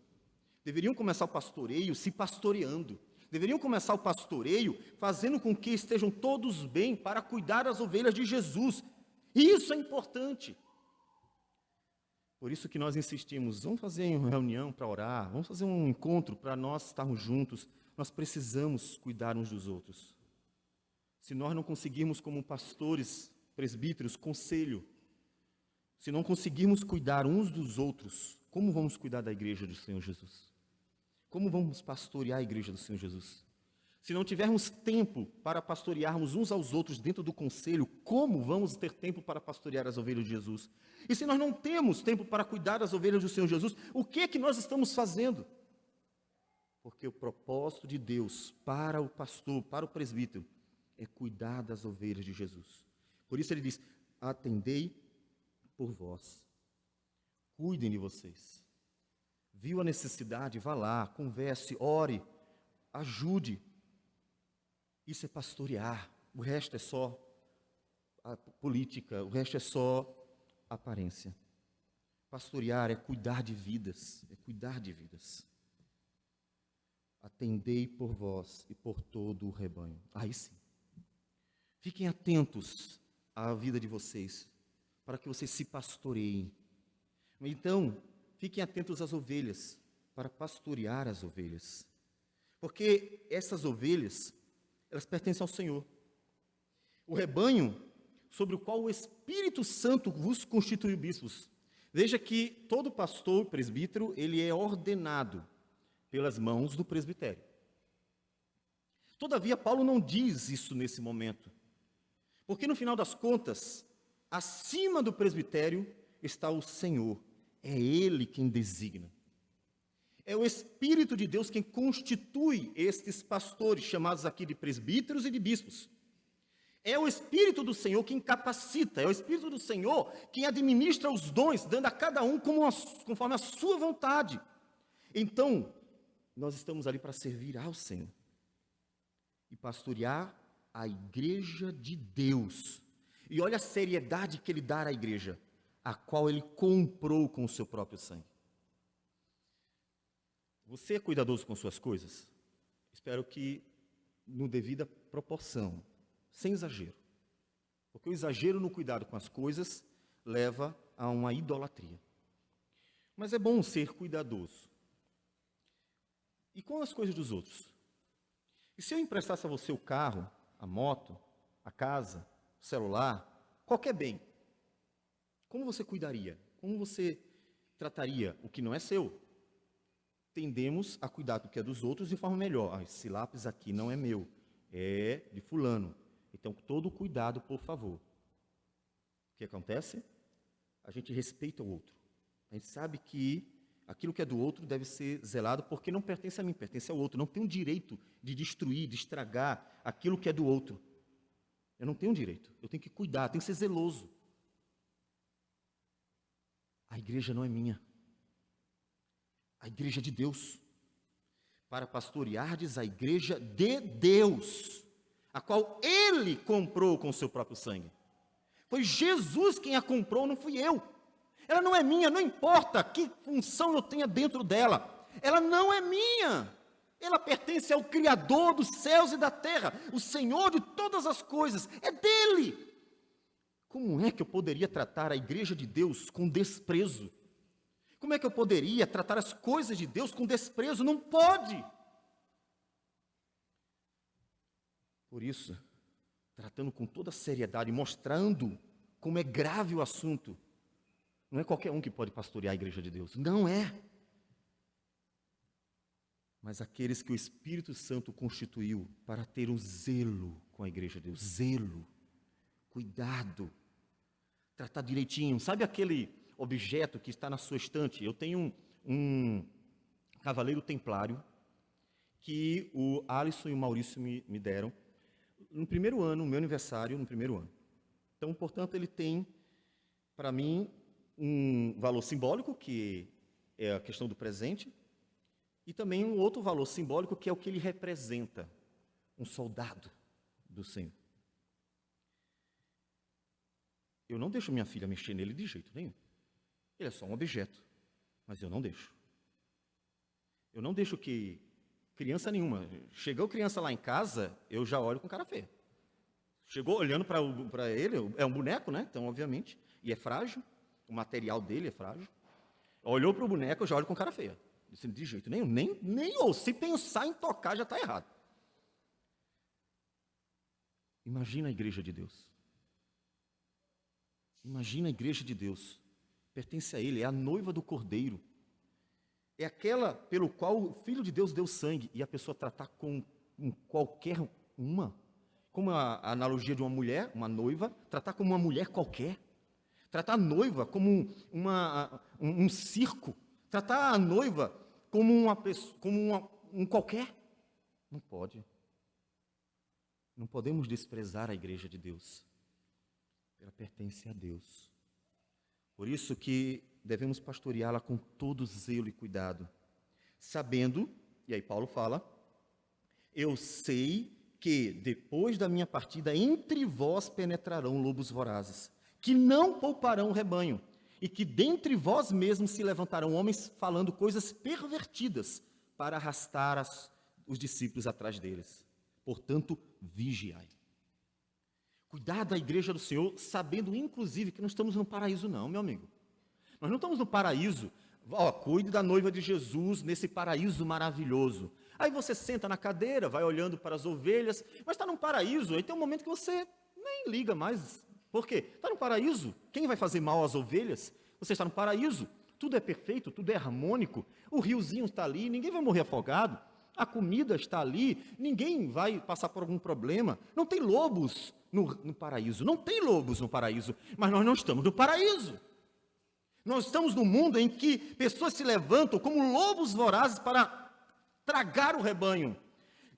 Deveriam começar o pastoreio se pastoreando. Deveriam começar o pastoreio fazendo com que estejam todos bem para cuidar das ovelhas de Jesus. E isso é importante. Por isso que nós insistimos, vamos fazer uma reunião para orar, vamos fazer um encontro para nós estarmos juntos. Nós precisamos cuidar uns dos outros. Se nós não conseguirmos como pastores presbíteros, conselho. Se não conseguirmos cuidar uns dos outros, como vamos cuidar da igreja do Senhor Jesus? Como vamos pastorear a igreja do Senhor Jesus? Se não tivermos tempo para pastorearmos uns aos outros dentro do conselho, como vamos ter tempo para pastorear as ovelhas de Jesus? E se nós não temos tempo para cuidar das ovelhas do Senhor Jesus, o que é que nós estamos fazendo? Porque o propósito de Deus para o pastor, para o presbítero, é cuidar das ovelhas de Jesus. Por isso ele diz: atendei por vós, cuidem de vocês. Viu a necessidade, vá lá, converse, ore, ajude. Isso é pastorear, o resto é só a política, o resto é só aparência. Pastorear é cuidar de vidas, é cuidar de vidas. Atendei por vós e por todo o rebanho. Aí sim. Fiquem atentos à vida de vocês, para que vocês se pastoreiem. Então, fiquem atentos às ovelhas, para pastorear as ovelhas. Porque essas ovelhas, elas pertencem ao Senhor. O rebanho sobre o qual o Espírito Santo vos constituiu bispos. Veja que todo pastor, presbítero, ele é ordenado pelas mãos do presbitério. Todavia, Paulo não diz isso nesse momento. Porque no final das contas, acima do presbitério está o Senhor. É Ele quem designa. É o Espírito de Deus quem constitui estes pastores, chamados aqui de presbíteros e de bispos. É o Espírito do Senhor quem capacita, é o Espírito do Senhor quem administra os dons, dando a cada um conforme a sua vontade. Então, nós estamos ali para servir ao Senhor e pastorear a igreja de Deus. E olha a seriedade que ele dá à igreja, a qual ele comprou com o seu próprio sangue. Você é cuidadoso com suas coisas? Espero que no devida proporção, sem exagero. Porque o exagero no cuidado com as coisas leva a uma idolatria. Mas é bom ser cuidadoso. E com as coisas dos outros? E se eu emprestasse a você o carro, a moto, a casa, o celular, qualquer bem, como você cuidaria? Como você trataria o que não é seu? Tendemos a cuidar do que é dos outros de forma melhor. Esse lápis aqui não é meu, é de fulano. Então, todo cuidado, por favor. O que acontece? A gente respeita o outro. A gente sabe que aquilo que é do outro deve ser zelado porque não pertence a mim, pertence ao outro. Não tenho direito de destruir, de estragar aquilo que é do outro. Eu não tenho direito. Eu tenho que cuidar, tenho que ser zeloso. A igreja não é minha. A igreja é de Deus. Para pastoreardes a igreja de Deus, a qual Ele comprou com o seu próprio sangue. Foi Jesus quem a comprou, não fui eu. Ela não é minha, não importa que função eu tenha dentro dela. Ela não é minha. Ela pertence ao Criador dos céus e da terra, o Senhor de todas as coisas. É dele. Como é que eu poderia tratar a igreja de Deus com desprezo? Como é que eu poderia tratar as coisas de Deus com desprezo? Não pode. Por isso, tratando com toda seriedade, mostrando como é grave o assunto, não é qualquer um que pode pastorear a igreja de Deus. Não é. Mas aqueles que o Espírito Santo constituiu para ter um zelo com a igreja de Deus. Zelo. Cuidado. Tratar direitinho. Sabe aquele objeto que está na sua estante? Eu tenho um cavaleiro templário que o Alisson e o Maurício me deram no primeiro ano, no meu aniversário, no primeiro ano. Então, portanto, ele tem, para mim, um valor simbólico, que é a questão do presente, e também um outro valor simbólico, que é o que ele representa, um soldado do Senhor. Eu não deixo minha filha mexer nele de jeito nenhum. Ele é só um objeto, mas eu não deixo. Eu não deixo que criança nenhuma, chegou criança lá em casa, eu já olho com cara feia. Chegou olhando para ele, é um boneco, né? Então, obviamente, e é frágil, o material dele é frágil. Olhou para o boneco, eu já olho com cara feia. Disse, de jeito nenhum, nem ou se pensar em tocar já está errado. Imagina a igreja de Deus. Imagina a igreja de Deus. Pertence a Ele, é a noiva do Cordeiro. É aquela pelo qual o Filho de Deus deu sangue. E a pessoa tratar com qualquer uma, como a analogia de uma mulher, uma noiva, tratar como uma mulher qualquer. Tratar a noiva como um circo. Tratar a noiva como uma pessoa, como um qualquer. Não pode. Não podemos desprezar a igreja de Deus. Ela pertence a Deus. Por isso que devemos pastoreá-la com todo zelo e cuidado, sabendo, e aí Paulo fala, eu sei que depois da minha partida entre vós penetrarão lobos vorazes, que não pouparão o rebanho, e que dentre vós mesmos se levantarão homens falando coisas pervertidas para arrastar os discípulos atrás deles. Portanto, vigiai. Cuidado da igreja do Senhor, sabendo inclusive que não estamos no paraíso não, meu amigo. Nós não estamos no paraíso. Cuide da noiva de Jesus nesse paraíso maravilhoso. Aí você senta na cadeira, vai olhando para as ovelhas, mas está num paraíso, aí tem um momento que você nem liga mais. Por quê? Está no paraíso. Quem vai fazer mal às ovelhas? Você está no paraíso. Tudo é perfeito, tudo é harmônico. O riozinho está ali, ninguém vai morrer afogado. A comida está ali, ninguém vai passar por algum problema. Não tem lobos no paraíso, não tem lobos no paraíso, mas nós não estamos no paraíso. Nós estamos num mundo em que pessoas se levantam como lobos vorazes para tragar o rebanho.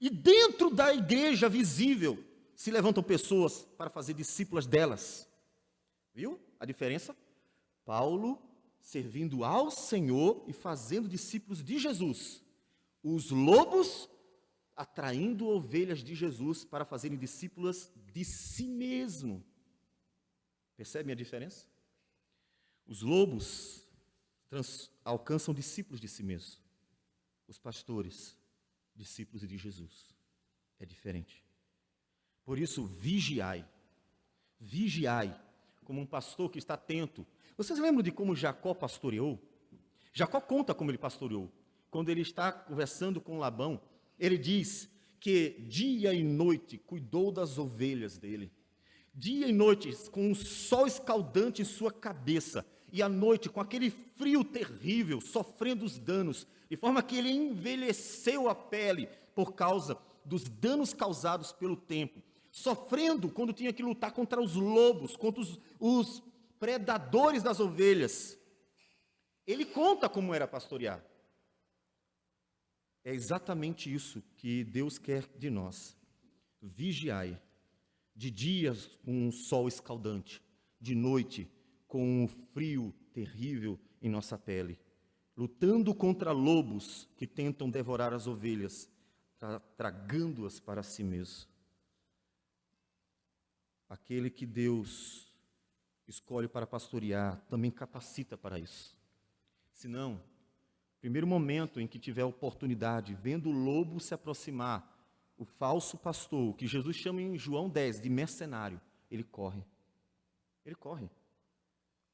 E dentro da igreja visível se levantam pessoas para fazer discípulas delas. Viu a diferença? Paulo servindo ao Senhor e fazendo discípulos de Jesus. Os lobos atraindo ovelhas de Jesus para fazerem discípulas de si mesmo. Percebem a diferença? Os lobos alcançam discípulos de si mesmo. Os pastores, discípulos de Jesus. É diferente. Por isso, vigiai. Vigiai, como um pastor que está atento. Vocês lembram de como Jacó pastoreou? Jacó conta como ele pastoreou. Quando ele está conversando com Labão, ele diz que dia e noite cuidou das ovelhas dele. Dia e noite com um sol escaldante em sua cabeça. E à noite com aquele frio terrível, sofrendo os danos. De forma que ele envelheceu a pele por causa dos danos causados pelo tempo. Sofrendo quando tinha que lutar contra os lobos, contra os predadores das ovelhas. Ele conta como era pastorear. É exatamente isso que Deus quer de nós. Vigiai, de dia com um sol escaldante, de noite com um frio terrível em nossa pele, lutando contra lobos que tentam devorar as ovelhas, tragando-as para si mesmo. Aquele que Deus escolhe para pastorear também capacita para isso. Senão, primeiro momento em que tiver oportunidade, vendo o lobo se aproximar, o falso pastor, que Jesus chama em João 10 de mercenário, ele corre. Ele corre.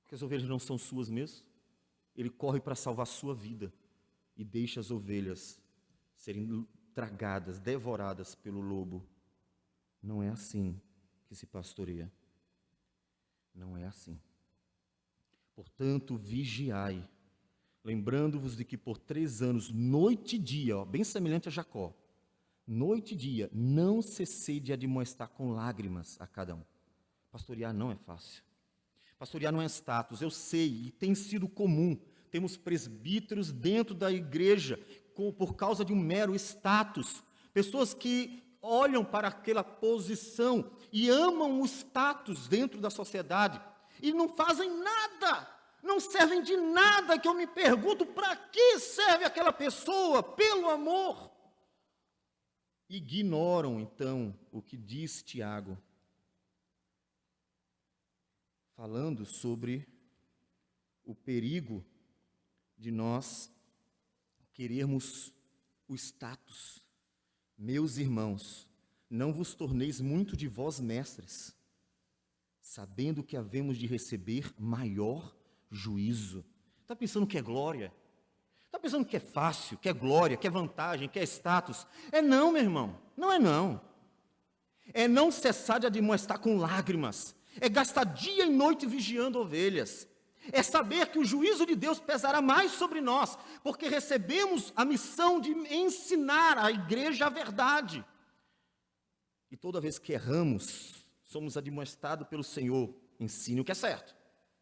Porque as ovelhas não são suas mesmo. Ele corre para salvar a sua vida e deixa as ovelhas serem tragadas, devoradas pelo lobo. Não é assim que se pastoreia. Não é assim. Portanto, vigiai, lembrando-vos de que por 3 anos, noite e dia, bem semelhante a Jacó, noite e dia, não cessei de admoestar com lágrimas a cada um. Pastorear não é fácil. Pastorear não é status, eu sei, e tem sido comum. Temos presbíteros dentro da igreja por causa de um mero status. Pessoas que olham para aquela posição e amam o status dentro da sociedade e não fazem nada. Não servem de nada, que eu me pergunto, para que serve aquela pessoa, pelo amor? Ignoram, então, o que diz Tiago, falando sobre o perigo de nós querermos o status. Meus irmãos, não vos torneis muito de vós mestres, sabendo que havemos de receber maior juízo. Está pensando que é glória? Está pensando que é fácil, que é glória, que é vantagem, que é status? É não, meu irmão, não é não. É não cessar de admoestar com lágrimas. é gastar dia e noite vigiando ovelhas, é saber que o juízo de Deus pesará mais sobre nós, porque recebemos a missão de ensinar à igreja a verdade. E toda vez que erramos, somos admoestados pelo Senhor, ensine o que é certo.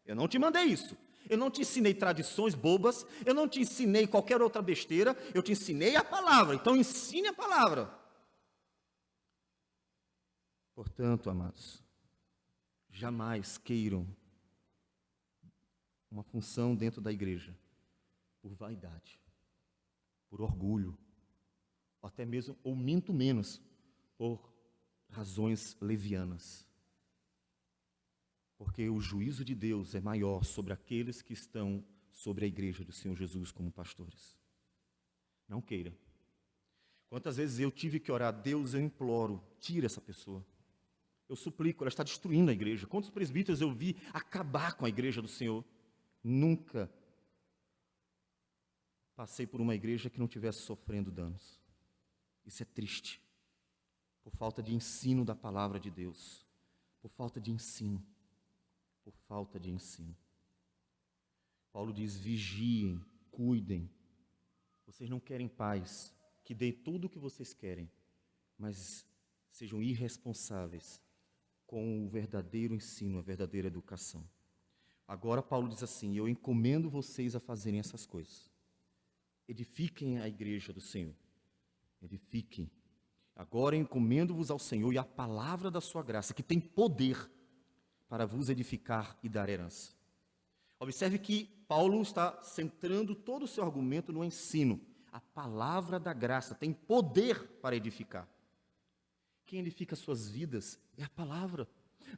Eu não te mandei isso. Eu não te ensinei tradições bobas, eu não te ensinei qualquer outra besteira, eu te ensinei a palavra, então ensine a palavra. Portanto, amados, jamais queiram uma função dentro da igreja por vaidade, por orgulho, ou até mesmo, ou minto menos, por razões levianas. Porque o juízo de Deus é maior sobre aqueles que estão sobre a igreja do Senhor Jesus como pastores. Não queira. Quantas vezes eu tive que orar, Deus, eu imploro, tira essa pessoa. Eu suplico, ela está destruindo a igreja. Quantos presbíteros eu vi acabar com a igreja do Senhor? Nunca passei por uma igreja que não estivesse sofrendo danos. Isso é triste. Por falta de ensino da palavra de Deus. Por falta de ensino. Por falta de ensino. Paulo diz, vigiem, cuidem. Vocês não querem paz, que dê tudo o que vocês querem, mas sejam irresponsáveis com o verdadeiro ensino, a verdadeira educação. Agora Paulo diz assim, eu encomendo vocês a fazerem essas coisas. Edifiquem a igreja do Senhor. Edifiquem. Agora encomendo-vos ao Senhor e à palavra da sua graça, que tem poder para vos edificar e dar herança. Observe que Paulo está centrando todo o seu argumento no ensino. A palavra da graça tem poder para edificar. Quem edifica suas vidas é a palavra.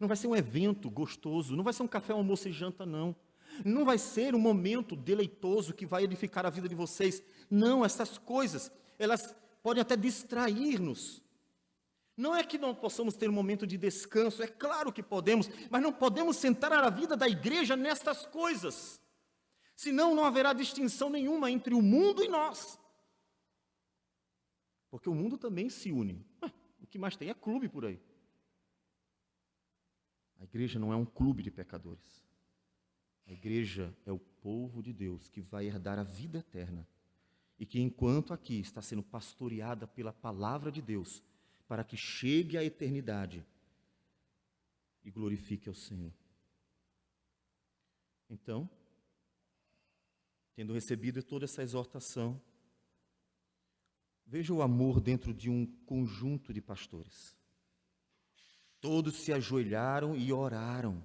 Não vai ser um evento gostoso, não vai ser um café, almoço e janta, não. Não vai ser um momento deleitoso que vai edificar a vida de vocês. Não, essas coisas, elas podem até distrair-nos. Não é que não possamos ter um momento de descanso, é claro que podemos, mas não podemos centrar a vida da igreja nestas coisas. Senão não haverá distinção nenhuma entre o mundo e nós. Porque o mundo também se une. O que mais tem é clube por aí. A igreja não é um clube de pecadores. A igreja é o povo de Deus que vai herdar a vida eterna. E que enquanto aqui está sendo pastoreada pela palavra de Deus, para que chegue à eternidade e glorifique ao Senhor. Então, tendo recebido toda essa exortação, veja o amor dentro de um conjunto de pastores. Todos se ajoelharam e oraram.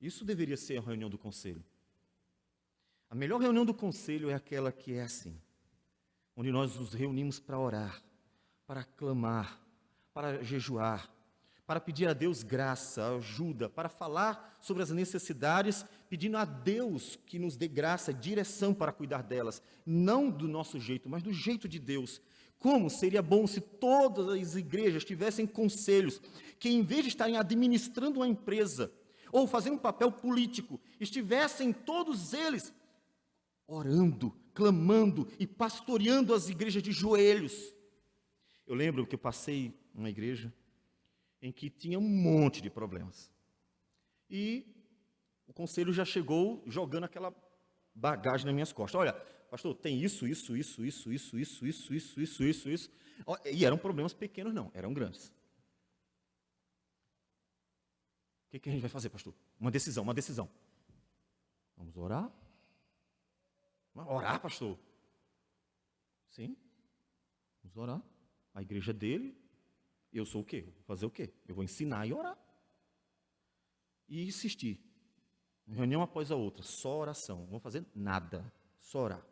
Isso deveria ser a reunião do conselho. A melhor reunião do conselho é aquela que é assim, onde nós nos reunimos para orar, para clamar, para jejuar, para pedir a Deus graça, ajuda, para falar sobre as necessidades, pedindo a Deus que nos dê graça, direção para cuidar delas, não do nosso jeito, mas do jeito de Deus. Como seria bom se todas as igrejas tivessem conselhos, que em vez de estarem administrando uma empresa, ou fazendo um papel político, estivessem todos eles orando, clamando e pastoreando as igrejas de joelhos. Eu lembro que eu passei numa igreja em que tinha um monte de problemas. E o conselho já chegou jogando aquela bagagem nas minhas costas. Olha, pastor, tem isso. E eram problemas pequenos, não, eram grandes. O que a gente vai fazer, pastor? Uma decisão. Vamos orar? Orar, pastor? Sim, vamos orar. A igreja dele, eu sou o quê? Vou fazer o quê? Eu vou ensinar e orar. E insistir. Reunião após a outra, só oração. Não vou fazer nada, só orar.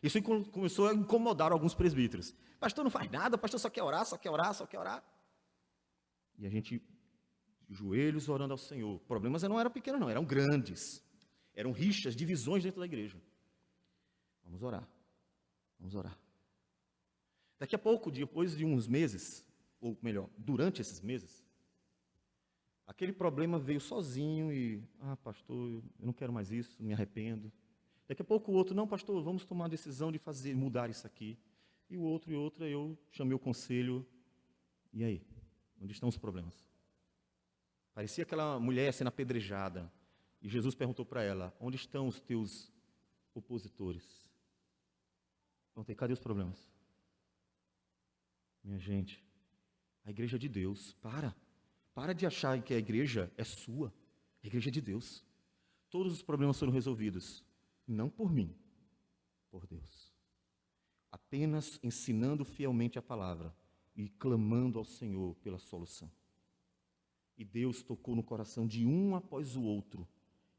Isso começou a incomodar alguns presbíteros. Pastor não faz nada, pastor só quer orar. E a gente, de joelhos, orando ao Senhor. Problemas não eram pequenos, não, eram grandes. Eram rixas, divisões dentro da igreja. Vamos orar. Daqui a pouco, depois de uns meses, ou melhor, durante esses meses, aquele problema veio sozinho e, pastor, eu não quero mais isso, me arrependo. Daqui a pouco o outro, não, pastor, vamos tomar a decisão de mudar isso aqui. E o outro, eu chamei o conselho, e aí? Onde estão os problemas? Parecia aquela mulher sendo apedrejada. E Jesus perguntou para ela: onde estão os teus opositores? Perguntei: cadê os problemas? Minha gente, a igreja é de Deus. Para de achar que a igreja é sua. A igreja é de Deus. Todos os problemas foram resolvidos, não por mim, por Deus. Apenas ensinando fielmente a palavra e clamando ao Senhor pela solução. E Deus tocou no coração de um após o outro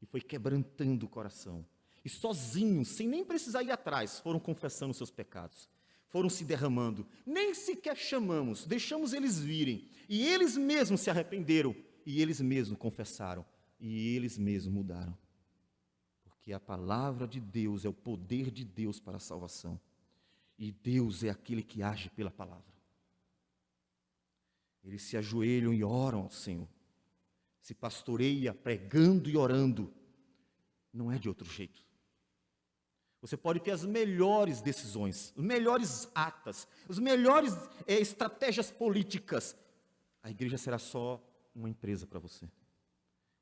e foi quebrantando o coração. E sozinhos, sem nem precisar ir atrás, foram confessando seus pecados. Foram se derramando. Nem sequer chamamos, deixamos eles virem. E eles mesmos se arrependeram. E eles mesmos confessaram. E eles mesmos mudaram. Porque a palavra de Deus é o poder de Deus para a salvação. E Deus é aquele que age pela palavra. Eles se ajoelham e oram ao Senhor. Se pastoreia pregando e orando. Não é de outro jeito. Você pode ter as melhores decisões, os melhores atas, as melhores estratégias políticas. A igreja será só uma empresa para você.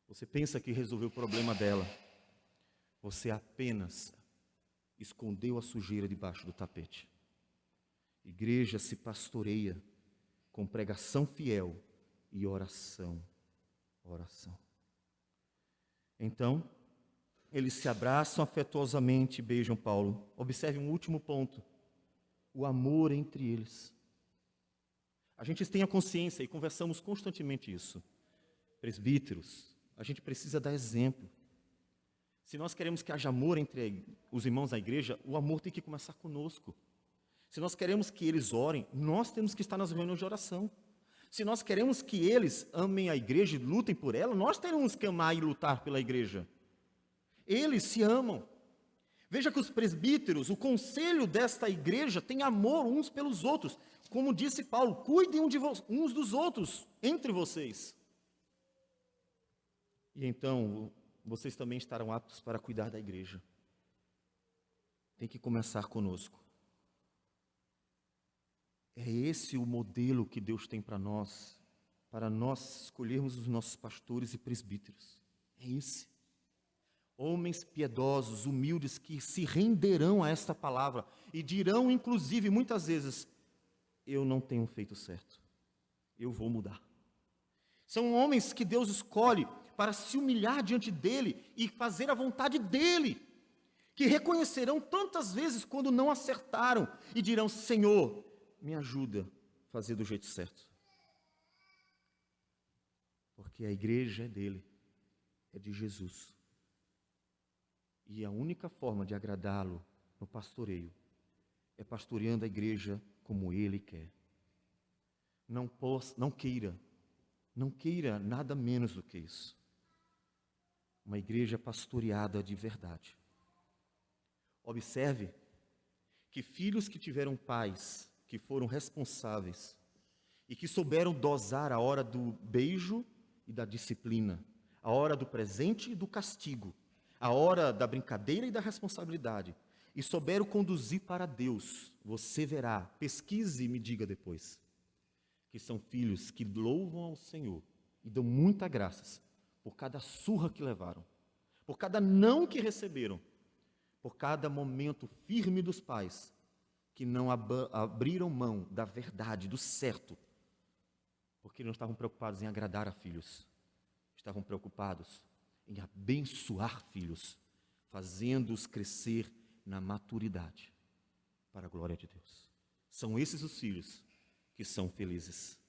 Você pensa que resolveu o problema dela. Você apenas escondeu a sujeira debaixo do tapete. Igreja se pastoreia com pregação fiel e oração. Oração. Então, eles se abraçam afetuosamente e beijam Paulo. Observe um último ponto: o amor entre eles. A gente tem a consciência e conversamos constantemente isso. Presbíteros, a gente precisa dar exemplo. Se nós queremos que haja amor entre os irmãos da igreja, o amor tem que começar conosco. Se nós queremos que eles orem, nós temos que estar nas reuniões de oração. Se nós queremos que eles amem a igreja e lutem por ela, nós temos que amar e lutar pela igreja. Eles se amam. Veja que os presbíteros, o conselho desta igreja tem amor uns pelos outros. Como disse Paulo, cuidem uns dos outros, entre vocês. E então, vocês também estarão aptos para cuidar da igreja. Tem que começar conosco. É esse o modelo que Deus tem para nós escolhermos os nossos pastores e presbíteros. É esse. Homens piedosos, humildes, que se renderão a esta palavra e dirão, inclusive, muitas vezes: eu não tenho feito certo, eu vou mudar. São homens que Deus escolhe para se humilhar diante dele e fazer a vontade dele, que reconhecerão tantas vezes quando não acertaram e dirão: Senhor, me ajuda a fazer do jeito certo. Porque a igreja é dele, é de Jesus. E a única forma de agradá-lo no pastoreio é pastoreando a igreja como ele quer. Não queira nada menos do que isso. Uma igreja pastoreada de verdade. Observe que filhos que tiveram pais, que foram responsáveis e que souberam dosar a hora do beijo e da disciplina, a hora do presente e do castigo, a hora da brincadeira e da responsabilidade, e souberam conduzir para Deus, você verá, pesquise e me diga depois, que são filhos que louvam ao Senhor e dão muitas graças por cada surra que levaram, por cada não que receberam, por cada momento firme dos pais, que não abriram mão da verdade, do certo, porque não estavam preocupados em agradar a filhos, estavam preocupados em abençoar filhos, fazendo-os crescer na maturidade, para a glória de Deus. São esses os filhos que são felizes.